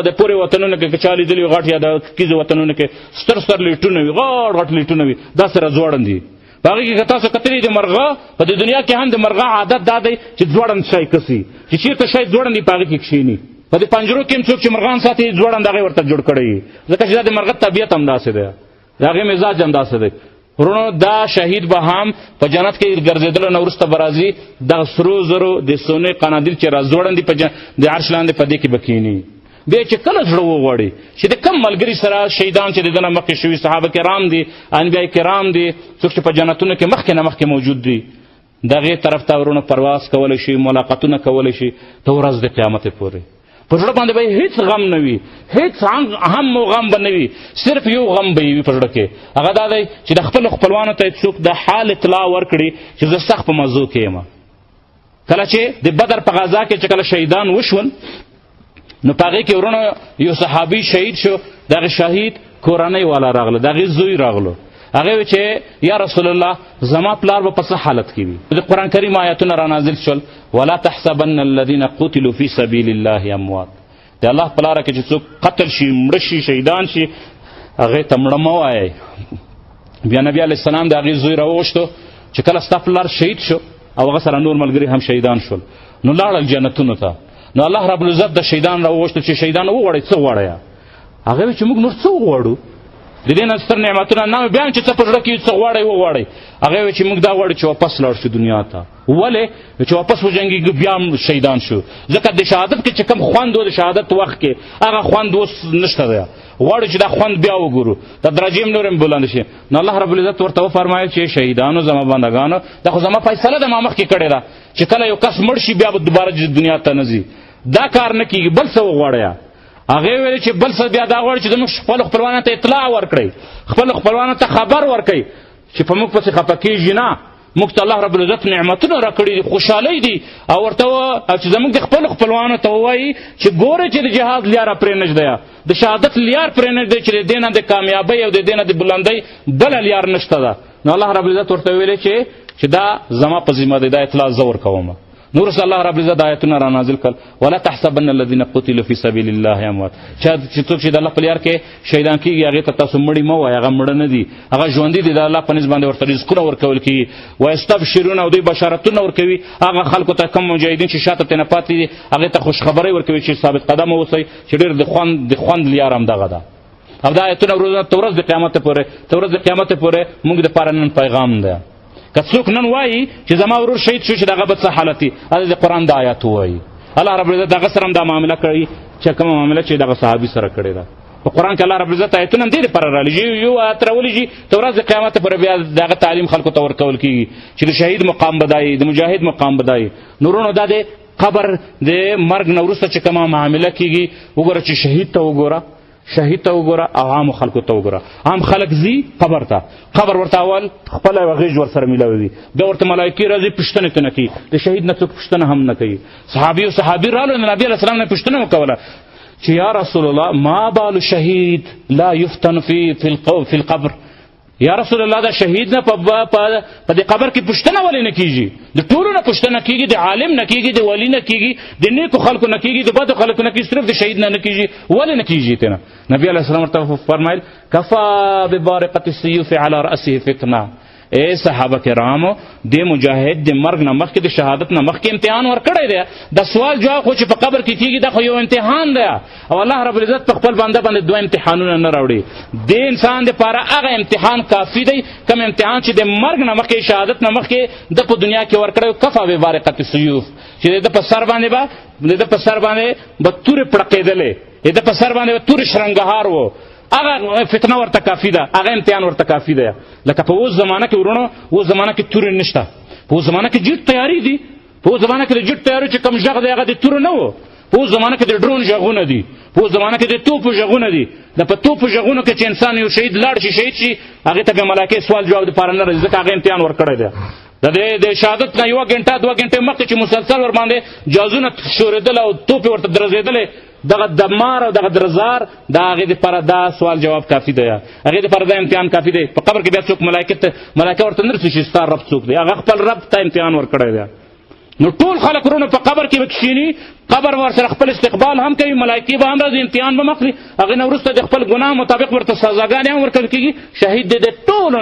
د پورې وطنونو کې که چا لیدلي وي غټ یا د کیزو وطنونو کې ستر لیټونه وي، غټ لیټونه وي، داسې راځوړن دي. په هغې کې که تاسو کتلي د مرغه په د دنیا کې هم د مرغه عادت دا دی چې ځوړند شی کسي، چې چېرته شی ځوړند وي په هغې کې کښېني. په دې پنجرو کې هم څوک چې مرغان ساتي ځوړند هغې ورته جوړ کړی وي، ځکه چې دا د مرغه طبیعت هم داسې دی، د هغې مزاج هم داسې دی. ورونو دا شهید به هم په جنت کې ګرځېدلو نه وروسته به راځي دغه سرو زرو د سونې قنادیل چې راځوړن دي د عرش لاندې په دې کې به کښېني. بیا چې کله زړه وغواړي چې د کم ملګري سره شهیدان چې د ده نه مخکې شوي صحابه کرام دي، انبیا کرام دي، څوک چې په جنتونو کې مخکې نه مخکې موجود دي، د هغې طرف ته ورونه پرواز کولی شي، ملاقاتونه کولی شي تر ورځ د قیامت پورې. په زړه باندې به هېڅ غم نه وي، هېڅ هم و غم به نه وي، صرف یو غم به یې وي په زړه کې، هغه دا دی چې د خپلو خپلوانو ته څوک د حال اطلاع ورکړي چې زه سخت په مزو کې یم. کله چې د بدر په غزا کې چې کله شهیدان وشول نو په هغې کې ورونه یو صحابي شهید شو، د هغې شهید کورنۍ والا راغله، د هغې زوی راغلو، هغې وی چې یا رسول الله زما پلار به په څه حالت کې وي. د قرآن کریم آیتونه را نازل شول ولا تحسبن الذین قتلوا فی سبیل الله اموات، د الله په لاره کې چې څوک قتل شي، مړه شي، شهیدان شي، هغې ته مړه مه وایئ. بیا نبي علیه السلام د هغې زوی راوغوښتو چې کله ستا پلار شهید شو او هغه سره نور ملګري هم شهیدان شول نو لاړل جنتونو ته. نو الله رب العزت د شهیدان راوغوښتو چې شهیدان وغواړئ څه غواړئ؟ هغه وی چې موږ نور څه وغواړو، د دې نه ستر نعمتونه نه بیا چې څه په زړه کې څه غواړئ وغواړئ. هغې وی چې موږ دا غواړو چې واپس لاړ شو دنیا ته. ولې؟ چې واپس وجنګېږو بیا هم شهیدان شو، ځکه د شهادت کې چې کوم خوند و د شهادت وخت کې هغه خوند اوس نشته دی. غواړو چې دا خوند بیا وګورو، دا درجې هم نور هم بلند شي. نو الله رب العزت ورته وفرمایل چې شهیدانو زما بندګانو دا خو زما فیصله ده ما مخکې کړې ده چې کله یو کس مړ شي بیا به دوباره دنیا ته نه ځي، دا کار نه کېږي، بل څه وغواړئ. هغې ویل چې بل څه بیا دا غواړي چې زموږ خپلو خپلوانو ته اطلاع ورکړئ، خپلو خپلوانو ته خبر ورکړئ چې په موږ پسې خفه کېږي نه، موږ ته الله رب العزت نعمتونه راکړي دي، خوشحالۍ دي، او ورته چې زموږ د خپلو خپلوانو ته ووایي چې ګورئ چې د جهاد لیاره پرې نږدی، د شهادت لیار پرې نږدی، چې د دې نه د کامیابۍ او د دې نه د بلندۍ بله لیار نشته ده. نو الله رب العزت ورته ویلی چې دا زما په ذمه دی، دا اطلاع زه ورکوم. نور صلی الله رب العزت آیتونه را نازل کړل ولا تحسبن الذين قتلوا في سبيل الله اموات. چې څوک چې د الله په لار کې شهیدان کیږي هغه ته تاسو مړی مه وایئ، هغه مړه نه دي، هغه ژوندي دي، د الله په نسبت باندې ورته رزقونه ورکول کیږي. ويستبشرون او دوی بشارتونه ورکوي هغه خلکو ته کم مجاهدین چې شاته تنه پاتې دي هغه ته خوشخبری ورکوي چې ثابت قدم اوسئ، چې ډېر د خوند لیار هم دغه ده. او دا آیتونه ورځ د قیامت پورې موږ د پاره نن پیغام ده. که څوک نن وایي چې زما ورور شهید شو چې دغه به څه حالت وي، هغه د قرآن د آیات وایي. الله رب العزت دغه سره هم دا معامله کړې چې کومه معامله چې دغه صحابي سره کړې ده. په قرآن کې الله رب العزت آیتونه هم دې دپاره رالیږي، یو آیت راولیږي د ورځ د قیامت پورې بیا دغه تعلیم خلکو ته ورکول کېږي چې د شهید مقام بدایي، د مجاهد مقام بدایي. نورونو دا د قبر د مرګ نه وروسته چې کومه معامله کېږي، وګوره چې شهید ته وګوره او عام خلکو ته وګوره. عام خلک ځي قبر ته، قبر ورته اول خپله یوه غېږ ورسره میلاوي، بیا ورته ملایکې راځي پوښتنې ته نه کوي، د شهید نه څوک پوښتنه هم نه کوي. صحابي رالو د نبي علیه السلام نه پوښتنه وکوله چې یا رسول الله ما بال شهید لا یفتن فی القبر. یا رسول الله دا شهید نه په د قبر کې پوښتنه ولې نه کیږي؟ د ټولو نه پوښتنه کیږي، د عالم نه کیږي، د ولی نه کیږي، د نیکو خلکو نه کیږي، د بدو خلکو نه کیږي، صرف د شهید نه کیږي. ولې نه کیږي ته؟ نبی علیه السلام ورته فرمایل کفا ببارقة السیوف علی رأسه فتنه. اے صحابه کرامو د مجاهد د مرګ نه مخکې د شهادت نه مخکې امتحان ورکړی دی. د سوال جواب خو چې په قبر کې کیږي دا خو یو امتحان دی، او الله رب العزت په خپل بنده باندې دوه امتحانونه نه راوړي. د انسان دپاره هغه امتحان کافي دی کوم امتحان چې د مرګ نه مخکې شهادت نه مخکې د په دنیا کې ورکړی. کفا ببارقة السیوف چې د په سر باندې به تورې پړقېدلې، د په سر باندې به تورې شرنګهار و، هغه فتنه ورته کافي ده، هغه امتحان ورته کافي ده. لکه په اوس زمانه کې ورونو، اوس زمانه کې تورې نشته، په اوس زمانه کې جټ تیاري دي، په اوس زمانه کې د جټ تیاري چې کوم غږ دی هغه د تورو نه و، په اوس زمانه کې د ډرون غږونه دي، په اوس زمانه کې د توپو غږونه دي. د په توپو غږونو کې چې انسان یو شهید لاړ شي شهید شي هغې ته بیا ملایکې سوال جواب دپاره نه راځي، ځکه هغه امتحان ورکړی دی. د شهادت نه 1 غنټه 2 غنټې مخکې چې مسلسل ور باندې جازونه شورېدل او توپې ورته درزېدلې، دغه دمار او دغه درزار د هغې دپاره دا سوال جواب کافي دی، هغې دپاره دا امتحان کافي دی. په قبر کې بیا څوک ملایکه ورته نه رسي چې ستا رب څوک دی، هغه خپل رب ته امتحان ورکړی دی. نو ټول خلک ورونو په قبر کې به کښېني، قبر ورسره خپل استقبال هم کوي، ملایکې به هم راځي، امتحان به هم اخلي. هغې نه وروسته د خپل ګناه مطابق ورته سزاګانې هم ورکول کېږي. شهید دی د ټولو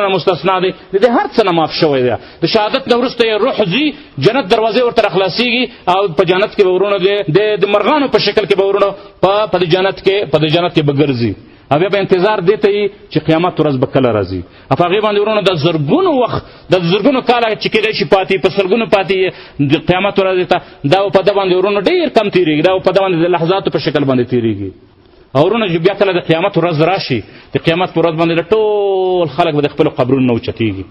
نه مستثنا دی، د هر څه نه معاف شوی دی. د شهادت نه وروسته یې روح ځي، جنت دروازې ورته راخلاصېږي او په جنت کې به ورونو د مرغانو په شکل کې به ورونو په د جنت کې به ګرځي. او بیا به انتظار دی ته وي چې قیامت ورځ به کله راځي. په هغې باندې ورونو د زرګونو کاله چې کېدای شي پاتې، په سلګونو پاتې د قیامت ورځې ته دا په ده باندې ورونو ډېر کم تېرېږي، دا په ده باندې د لحظاتو په شکل باندې تېرېږي. او ورونو چې بیا کله د قیامت ورځ راشي، د قیامت په ورځ باندې د ټول خلک به د خپلو قبرونو نه اوچتېږي.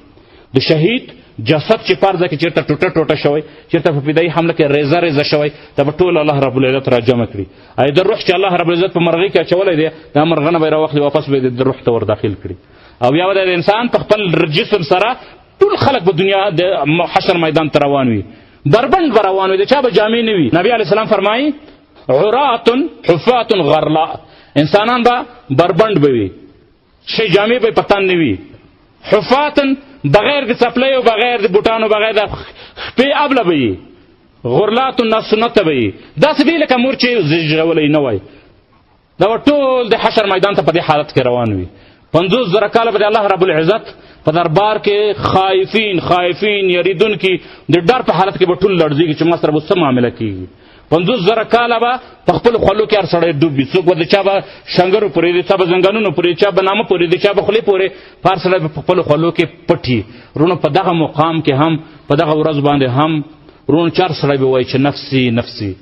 د شهید جسد چې پرځه کې چېرته ټوټه شوی، چېرته په فدایي حمله کې ریزه شوی، دا به ټول الله رب العزت را جمع کړي. ای د روح چې الله رب العزت په مرغۍ کې اچولی دی، دا مرغه به یې راواخلي واپس به یې د روح ته ور داخل کړي. او بیا به د انسان په خپل جسم سره ټول خلک به دنیا د حشر میدان ته روان وي، بربند به روان وي، د چا به جامې نه وي. نبي علیه السلام فرمایي عرات حفات غرلاء، انسانان به بربند به وي، شی جامې به یې په تن نه وي، حفاتن بغیر د څپلیو، بغیر د بوټانو، بغیر د خپې ابله به وي، غرلاتو ناسنته به وي، داسې به لکه مور چې زیږولی نه وای. دا به ټول د حشر میدان ته په دې حالت کې روان وي. 50,000 کاله به د الله رب العزت په دربار کې خائفین یریدونکي د ډر په حالت کې به ټول لړزېږي چې ما سره به څه معامله کېږي. 50,000 کاله به په خپلو خولو کې هر سړی ډوب وي، څوک به د چا به شنګرو پورې، د چا به زنګانونو پورې، د چا به نامه پورې، د چا به خولې پورې، په هر سړی به په خپلو خولو کې پټي. رونو په دغه مقام کې هم، په دغه ورځ باندې هم رونو چار سړی به وایي چې نفسي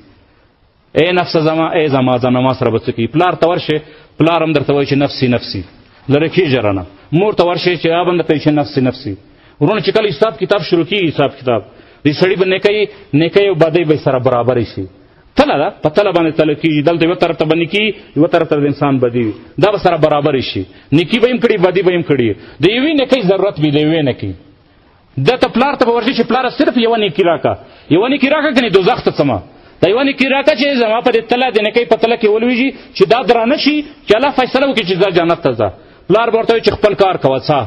ای نفس زما، ای زما ځانه ما سره به څه کوي. پلار ته ورشې، پلار هم درته وایي چې نفسي لرې کېږه رانه. مور ته ورشې چې هغه هم درته وایي چې نفسي. ورونو چې کله حساب کتاب شروع کېږي، حساب کتاب د سړي به نیکۍ او بدۍ به سره برابرې شي. تله ده، په تله باندې تله کېږي، دلته یوه طرف ته به نیکي، یوه طرف ته د انسان بدي وي، دا به سره برابرې شي. نیکي به یې هم کړي، بدي به یې هم کړي. د یوې نیکۍ ضرورت وي، د یوې نیکۍ ده ته پلار ته به ورشي چې پلاره صرف یوه نیکي راکړه، کنې دوزخ ته څمه، دا یوه نیکي راکړه چې زما په دې تله د نیکۍ په تله کې ولویږي چې دا درانه شي، چې الله فیصله وکړي چې ځه جنت ته ځه. پلار به ورته وایي چې خپل کار کوه،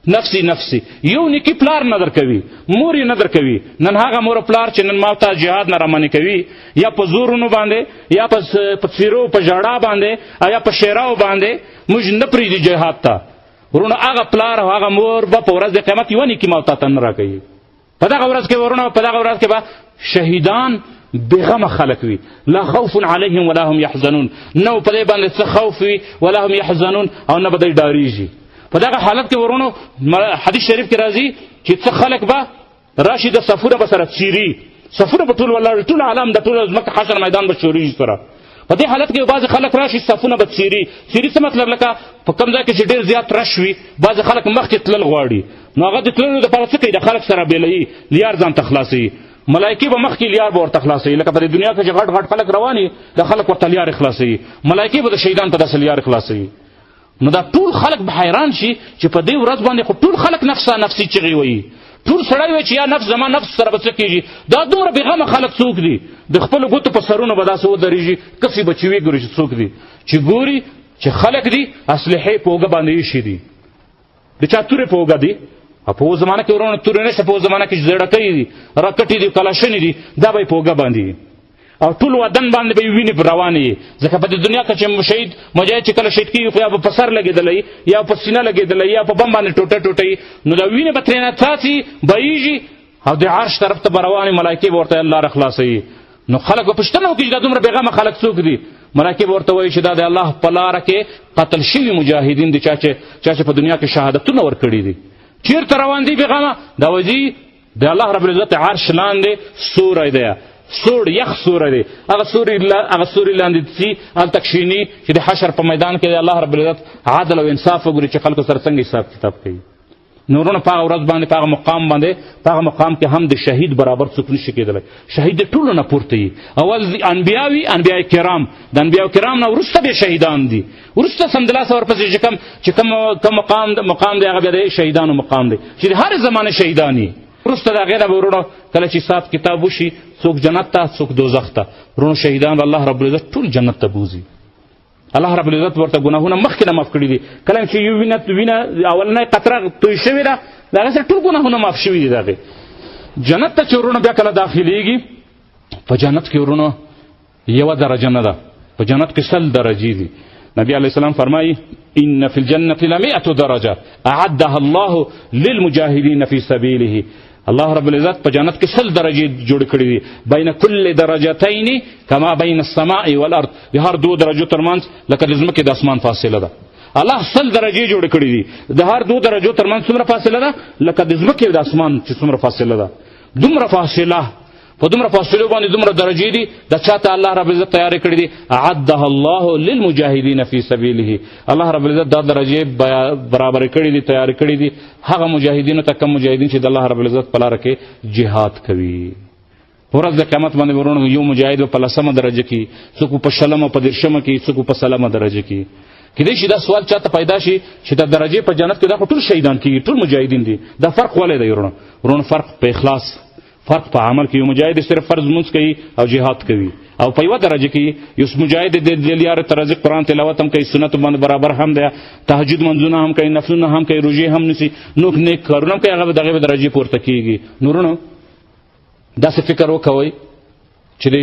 نفسي نفسي. یو نیکی پلار نه درکوي، مور یې نه درکوي. نن هغه مور پلار چې نن ما ته جهاد نه رامنې کوي، یا په زورونو باندې، یا په څیرو په ژړا باندې، یا په شیراو باندې موږ نه پرېږدي جهاد ته. ورونه هغه پلار او هغه مور به په ورځ د قیامت یوه نیکي ما ته نه راکوي. په دغه ورځ کې ورونه په دغه ورځ کې به شهیدان بغمه خلق وي. لا خوف علیهم ولا هم یحزنون. نو په دې باندې څه خوف وي ولا هم یحزنون، او نه به دوی ډارېږي. په دغه حالت کې ورونو حدیث شریف کې راځي چې څه خلک به راشي د صفونه به سره څیري، صفونه به ټول ولاړ، ټول عالم د ټول ځمکه حشر میدان به شورېږي سره. په دې حالت کې بعضې خلک راشي صفونه به څیري. څیري څه مطلب؟ لکه په کوم ځای کې چې ډېر زیات رش وي، بعضې خلک مخکې تلل غواړي، نو هغه د تللو دپاره څه کوي؟ د خلک سره بېلوي، لیار ځان ته خلاصوي. ملایکې به مخکې لیار به ورته خلاصوي، لکه په دې دنیا کې چې غټ غټ خلک روان وي د خلک ورته لیارې خلاصوي، ملایکې به د شهیدان په داسې لیارې خلاصوي. نو دا ټول خلک به حیران شي چې په دې ورځ باندې خو ټول خلک نفسا نفسي چغې وایي، ټول سړی وایي چې یا نفس زما نفس سره به څه کېږي. دا دومره بېغمه خلک څوک دي؟ د خپلو ګوتو په سرونو به داسې ودرېږي، کسې به چې ویې ګوري چې څوک دي، چې ګوري چې خلک دي اسلحې په اوږه باندې ایښي دي. د چا تورې په اوږه دي؟ په اوس زمانه کې ورونه تورې نشته، په اوس زمانه کې زړکۍ دي، راکټې دي، کلاشنې دي، دا به یې په اوږه باندې او ټول وطن باندې به یې وینې روانې. ځکه په دې دنیا کې چې شهید مجاهد چې کله شهید کېږي، یا به په سر لګېدلی، یا په سینه لګېدلی، یا په بم باندې ټوټه ټوټه، نو دا وینې به ترېنه څاڅي، بهیږي، او د عرش طرف ته به روانې، ملایکې به ورته الله را خلاصوي. نو خلک به پوښتنه وکړي چې دا دومره بېغمه خلک څوک دي؟ ملایکې به ورته وایي چې دا د الله په لاره کې قتل شوي مجاهدین دي، چا چې په دنیا کې شهادتونه ورکړي دي. چېرته روان دي بېغمه؟ دا وایي د الله رب العزت عرش لاندې سوری دی، سوړ یخ سوری دی، هغه سوري لاندې ځي، هلته کښېني چې د حشر په میدان کې د الله رب العزت عدل او انصاف وګوري چې خلکو سره څنګه حساب کتاب کوي. نو ورونه په هغه ورځ باندې په هغه مقام باندې په هغه مقام کې هم د شهید برابر څوک نشي کېدلی. شهید د ټولو نه پورته وي. اول انبیا وي، انبیا کرام، د انبیا کرام نه وروسته بیا شهیدان دي، وروسته سمدلاسه ورپسې چې کوم مقام دی هغه بیا د شهیدانو مقام دی چې د هرې زمانې شهیدان وي. وروسته د هغې نه به ورونو کله چې حساب کتاب وشي، څوک جنت ته څوک دوزخ ته. ورونو شهیدان الله رب العزت ټول جنت ته بوځي. الله رب العزت ورته ګناهونه مخکې نه معاف کړي دي. کله چې یو وینه اولنۍ قطره توی شوې ده، د هغې سره ټول ګناهونه معاف شوي دي. د هغې جنت ته چې ورونو بیا کله داخلېږي، په جنت کې ورونو یوه درجه نه ده، په جنت کې 100 درجې دي. نبی علیه السلام فرمایي ان فی الجنة ل100 درجه اعدها الله للمجاهدین فی سبیله. الله رب العزت په جنت کې 100 درجې جوړ کړي دي، بین کل درجتین کما بین السماء والارض، د هر 2 درجو ترمنځ لکه د ځمکې د اسمان فاصله ده. الله 100 درجې جوړ کړي دي، د هر 2 درجو ترمنځ څومره فاصله ده؟ لکه د ځمکې د اسمان چې څومره فاصله ده، دومره فاصله. په دومره فاصلو باندې دومره درجې دي، د چاته الله رب العزت تیارې کړي دي. اعدها الله للمجاهدین فی سبیله. الله رب العزت دا درجې برابر کړي دي، تیار کړي دي هغه مجاهدینو ته، کوم مجاهدین چې د الله رب العزت په لاره کې جهاد کوي. په ورځ د قیامت باندې ورونو یو مجاهد په 10مه درجه کې، څوک په 20مه، په 30مه کې، څوک په 30مه درجه کې. کېدای شي دا سوال چاته پیدا شي چې دا درجې په جنت کې دا ټول شهیدان کېږي، ټول مجاهدین دي. دا فرق ولې دی ورونو؟ فرق په اخلاص، فرق په عمل کې. یو مجاهد صرف فرض مونځ کوي او جهاد کوي، او په یوه درجه کې یو مجاهد د لیارې ترازی قرآن تلاوت هم کوي، سنتو باندې برابر هم دی، تهجد منځونه هم کوي، نفلونه هم کوي، روژې هم نیسي، نوک نیک کارونه هم کوي، هغه به د هغې درجې پورته کېږي. نورونو داسې فکر وکوئ چې د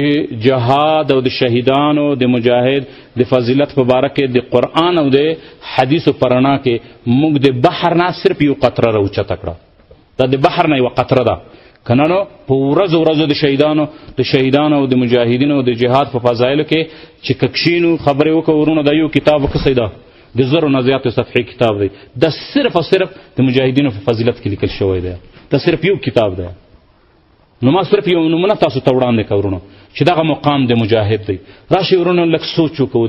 جهاد او د شهیدانو د مجاهد د فضیلت په باره کې د قرآن او د حدیثو په رڼا کې موږ د بحر نه صرف یو قطره راوچته کړه. دا د بحر نه یوه قطره ده. که نه نو په ورځو د شهیدانو او د مجاهدینو د جهاد په فضایلو کې چې که کښېنو خبرې وکړو ورونو، دا یو کتاب وکسئ، دا د 1000 نه زیاتې صفحې کتاب دی. دا صرف او صرف د مجاهدینو په فضیلت کې لیکل شوی دی. دا صرف یو کتاب دی. نو ما صرف یو نمونه تاسو ته وړاندې کوو ورونو چې دغه مقام د مجاهد دی. راشئ ورونو لږ سوچ وکړو،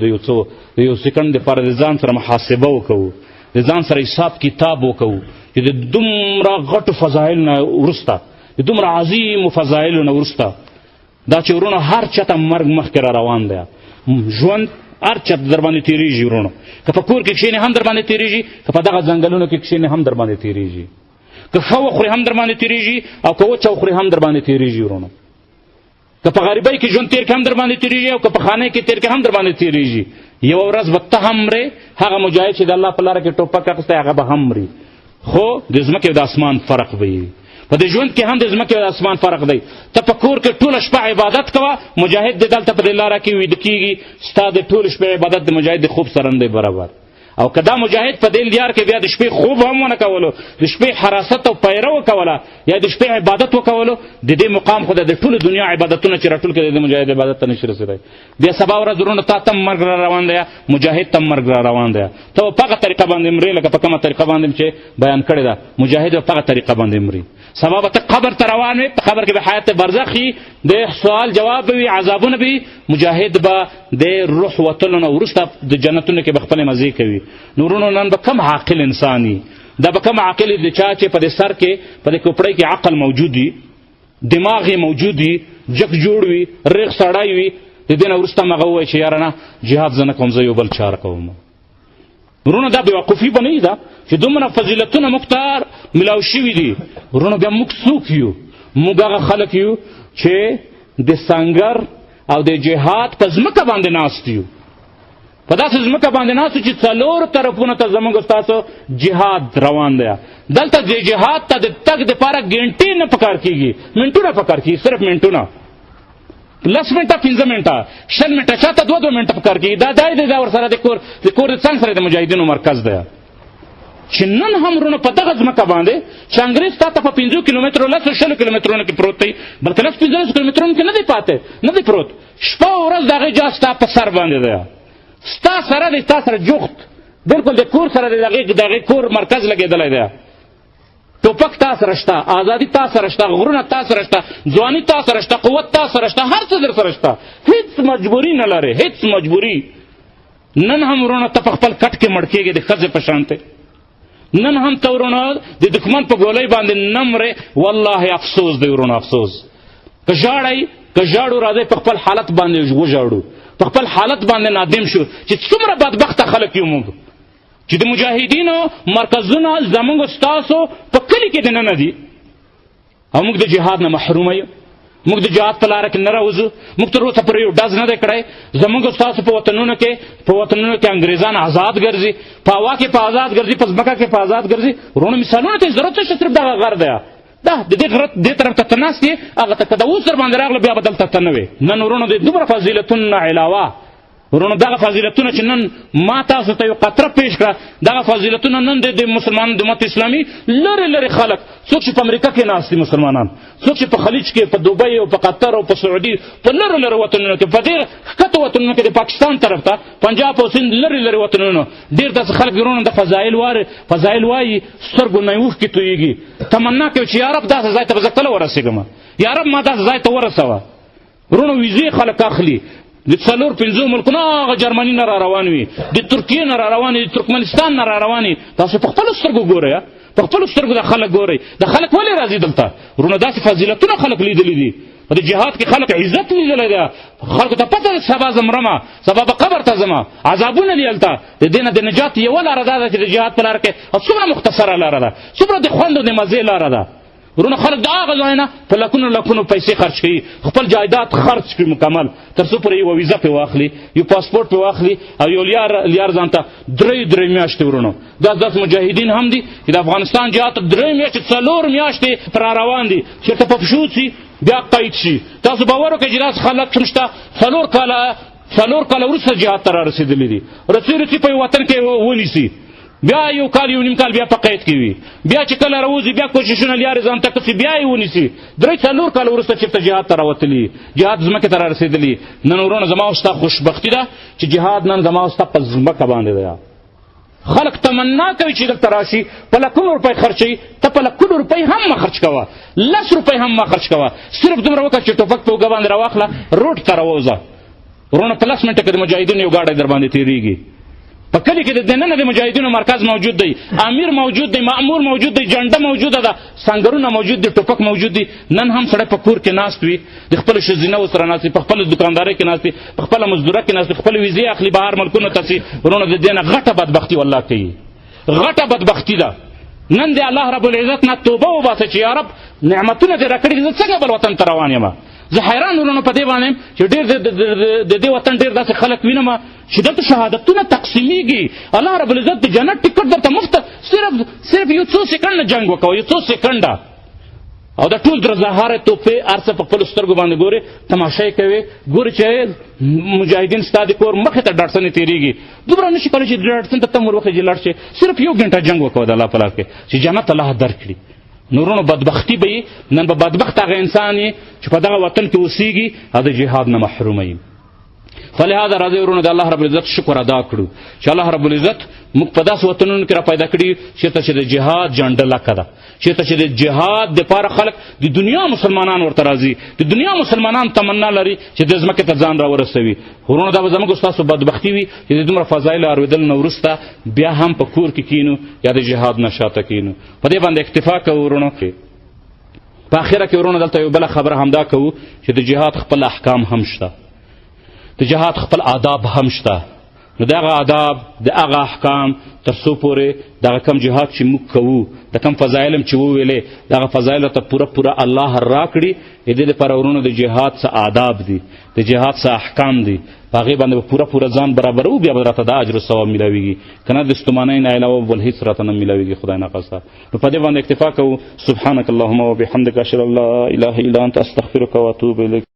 د یو سکند دپاره د ځان سره محاسبه وکړو، د ځان سره حساب کتاب وکړو چې د دومره غټو فضایل نه وروسته، د دومره عظیمو فضایلو نه وروسته دا چې ورونو هر چاته مرګ مخکې را روان دی. ژوند هر چا در باندې تېرېږي ورونو، که په کور کې کښېنې هم در باندې تېرېږي، که په دغه ځنګلونو کې کښېنې هم در باندې تېرېږي، که ښه وخورې هم در باندې تېرېږي، او که وچه وخورې هم در باندې تېرېږي ورونو، که په غریبۍ کې ژوند تېر کړې هم در باندې تېرېږي، او که په خانۍ کې تېر کړې هم در باندې تېرېږي. یوه ورځ به ته هم مرې، هغه مجاهد چې د الله په لاره کې ټوپک اخیستی هغه به هم مري. خو د ځمکې او د اسمان فرق وي. په دې ژوند کې هم د ځمکې او د اسمان فرق دی. ته په کور کې ټوله شپه عبادت کوه، مجاهد دې دلته په دې لاره کې ویده کېږي، ستا د ټولې شپې عبادت د مجاهد د خوب سره نه دی برابر. او که دا مجاهد په دې لیار کې بیا د شپې خوب هم ونه کولو، د شپې حراست او پیره وکوله، یا د شپې عبادت وکولو، د دې مقام خو د ټولو دنیا عبادتونه چې راټول کړي د مجاهد عبادت ته نشي رسېدی. بیا سبا ورځ ورونو تا ته مرګ را روان دی، مجاهد ته مرګ را روان دی. ته په هغه طریقه باندې مرې لکه په کومه طریقه باندې چې بیان کړې ده، مجاهد په هغه طریقه باندې مري. سبا به ته قبر ته روان وي، په قبر کې به حیات برزخي، د سوال جواب وي، عذابونه وي، مجاهد به د روح وتلو نه وروسته د جنتونو کې به خپلې مزې کوي. نورونو نن به کم عاقل انساني، دا به کم عاقل د چا چې په دې سر کې په دې کوپړۍ کې عقل موجود وي، دماغ یې موجود وي، جک جوړ وي، ریغ سړی وي، د دې نه وروسته مغه ووایي چې یاره نه جهاد زه نه کوم، زه یو بل چاره کوم. ورونو دا بېوقوفي به نه وي ده چې دومره فضیلتونه موږ ته ملاو شوي دي. ورونو بیا موږ څوک یو؟ موږ هغه خلک یو چې د سنګر او د جهاد په ځمکه باندې ناست یو، په داسې ځمکه باندې ناست چې څلورو طرفونو ته زموږ ستاسو جهاد روان دی. دلته د جهاد ته د تګ دپاره ګنټې نه پکار کېږي، منټونه پکار کېږي، صرف منټونه، 10 منټه 15 منټه 20 منټه چاته 2 منټه پکار کېږي. دا ورسره د کور د څنګ سره د مجاهدینو مرکز دی چې نن هم ورونو په دغه ځمکه باندې چې انګرېز تا ته په 5 کیلومترو 10 کیلومترونو کې پروت دی، بلکې 15 کیلومترونو کې نه دی پاتې، نه دی پروت، شپه او ورځ د هغې جا ستا په سر باندې دی، ستا سره دی، ستا سره جوخت بلکل د کور سره د هغې کور مرکز لګېدلی دی. ټوپک تا سره شته، ازادي تا سره شته، غرونه تا سره شته، ځواني تا سره شته، قوت تا سره شته، هر څه در سره شته، هېڅ مجبوري نه لرې، هېڅ مجبوري. نن هم ورونه ته په خپل کټ کې مړ کېږې د ښځې په شانتې، نن هم ته ورونه د دښمن په ګولۍ باندې نه مرې. والله افسوس دی ورونه، افسوس. که ژاړئ که ژاړو راځئ په خپل حالت باندې وژاړو، په خپل حالت باندې نادم شو چې څومره بدبخته خلک یو موږ چې د مجاهدینو مرکزونه زموږ ستاسو په کلي کې دننه دي او موږ د جهاد نه محرومه یو، موږ د جهاد په لاره کې نه راوځو، موږ تر اوسه پورې یو ډز نه دی کړی. زموږ ستاسو په وطنونو کې انګریزان آزاد ګرځي، په هوا کې په آزاد ګرځي، په ځمکه کې په آزاد ګرځي. ورونو مثالونو ته ضرورت نشته، صرف دغه غر دی، دا د دې غره دې طرف ته ته ناست یې، هغه ته که د اوس در باندې راغله بیا به دلته ته نه وې. نن ورونو د دومره فضیلتونو نه علاوه ورونو دغه فضیلتونه چې نن ما تاسو ته یو قطره پیش کړه، دغه فضیلتونه نن د مسلمانانو د امت اسلامي لرې لرې خلک، څوک چې په امریکا کې ناست دي مسلمانان، څوک چې په خلیج کې، په دوبۍ او په قطر او په سعودي، په لرې لرې وطنونو کې، په ډېر ښکته وطنونو کې، د پاکستان طرف ته پنجاب او سند لرې لرې وطنونو ډېر داسې خلک ورونو د فضایل وایي، سترګو نه یې اوښکې تویېږي، تمنا کوي چې یا رب داسې ځای ته به زه کله ورسېږم، یا رب ما داسې ځای ته ورسوه. ورونو ویزې خلک اخلي، د 4-5 ملکونو هغه جرمني نه را روان وي، د ترکیې نه را روان وي، د ترکمنستان نه را روان وي. تاسو په خپلو سترګو ګورئ، په خپلو سترګو د خلک ګورئ، د خلک ولې راځي دلته؟ ورونو داسې فضیلتونه خلک لیدلي دي، په د جهاد کې خلک عزت لیدلی دی، خلکو ته پته ده سبا زه مرمه، سبا به قبر ته ځمه، عذابونه دي هلته. د دې نه د نجات یوه لاره دا ده چې د جهاد په لاره کې څومره مختصره لاره ده، څومره د خوند او د مزې لاره ده. ورونه خلک د هغه ځای نه په لکونو پیسې خرچ کوي، خپل جایداد خرچ کړي مکمل، تر څو پورې یوه ویزه پرې واخلي، یو پاسپورټ پرې واخلي او یو لیار ځان ته 3 میاشتې. ورونو داسې مجاهدین هم دي چې د افغانستان جهاد ته 3 میاشتې 4 میاشتې پر روان دي، چېرته په پښو شي بیا قید شي. تاسو باور وکړئ چې داسې خلک هم شته 4 کاله وروسته جهاد ته را رسېدلي دي، رسې په یو وطن کې ونیسي، بیا یو کال یو نیم کال بیا په قید کې وي، بیا چې کله راوځي بیا کوششونه لیارې ځان ته کسي، بیا یې ونیسي. 3-4 کاله وروسته چېرته جهاد ته راوتلي، جهاد ځمکې ته را رسېدلي. نن ورونه زما او ستا خوشبختي ده چې جهاد نن زما او ستا په ځمکه باندې دی. خلک تمنا کوي چې دلته راشي، په لکونو روپۍ خرچوي، ته په لکونو روپۍ هم مه خرچ کوه، 10 روپۍ هم مه خرچ کوه، صرف دومره وکړه چې ټوپک په اوږه باندې راواخله، روډ ته راووځه. ورونه په 10 منټه کې د مجاهدینو یو ګاډی در باندې تېرېږي. په کلي کې د دننه د مجاهدینو مرکز موجود دی، امیر موجود دی، مأمور موجود دی، جنډه موجوده ده، سنګرونه موجود دي، ټوپک موجود دی. نن هم سړی په کور کې ناست وي، د خپلو ښځینهو سره ناست وي، په خپله دوکاندارۍ کې ناست وي، په خپله مزدوره کې ناست وي، خپلې ویزې اخلي بهر ملکونو ته ځي. ورونه د دې نه غټه بدبختي والله کوي، غټه بدبختي ده. نن د الله رب العزت نه توبه وباسه چې یا رب نعمتونه دې راکړي دي، زه څنګه بل وطن ته روان یم؟ زه حیران ورونو په دې باندې چې ډېر د دې وطن ډېر داسې خلک وینم چې دلته شهادتونه تقسیمیږي. الله رب العزت د جنت ټکټ درته مفته صرف یو څو سکنډه جنګ وکوه، یو څو سکنډه، او دا ټول درزهاره توپې هر څه په خپلو سترګو باندې ګورې، تماشا یې کوې، ګورې چې مجاهدین ستا د کور مخې ته ډاټسن تېرېږي. دومره نه شي کولی چې ډاټسن ته تم ور وخېږي لاړ شي. صرف یو ګنټه جنګ وکوه د الله په لار کې چې جنت الله درکړي. نورونو بدبختي به یې نن به بدبخت هغه انسان یې چې په دغه وطن کې اوسېږي او د جهاد نه محرومه یي. فلهذا راځئ ورونو د الله رب العزت شکر ادا کړو چې الله رب العزت موږ په داسې وطنونو کې را پیدا کړي چېرته چې د جهاد جنډه لکه ده، چېرته چې د جهاد دپاره خلک د دنیا مسلمانان ورته راځي، د دنیا مسلمانان تمنا لري چې د ځمکې ته ځان را ورسوي. ورونو دا به زموږ ستاسو بدبختي وي چې د دومره فضایلو اورېدل نه وروسته بیا هم په کور کې کینو یا د جهاد نه شاته کینو. په دې باندې اکتفا کوو ورونو. په اخره کې ورونو دلته یو بله خبره همدا کوو چې د جهاد خپل احکام هم شته، د جهاد خپل آداب هم شته. نو دغه آداب د هغه احکام تر څو پورې دغه کم جهاد چې موږ کوو د کم فضایل چې وویلې دغه فضایلو ته پوره الله راکړي. د دې لپاره ورونو د جهاد څه آداب دي، د جهاد څه احکام دي، په هغې باندې به پوره ځان برابروو، بیا به راته د اجر و ثواب میلاویږي. که نه د ستومانۍ نه علاوه بل هېڅ راته نه میلاویږي خدای نخواسته. نو په دې باندې اکتفا کوو. سبحانک اللهم وبحمدک اشهد ان لا اله الا انت استغفرک واتوب الیک.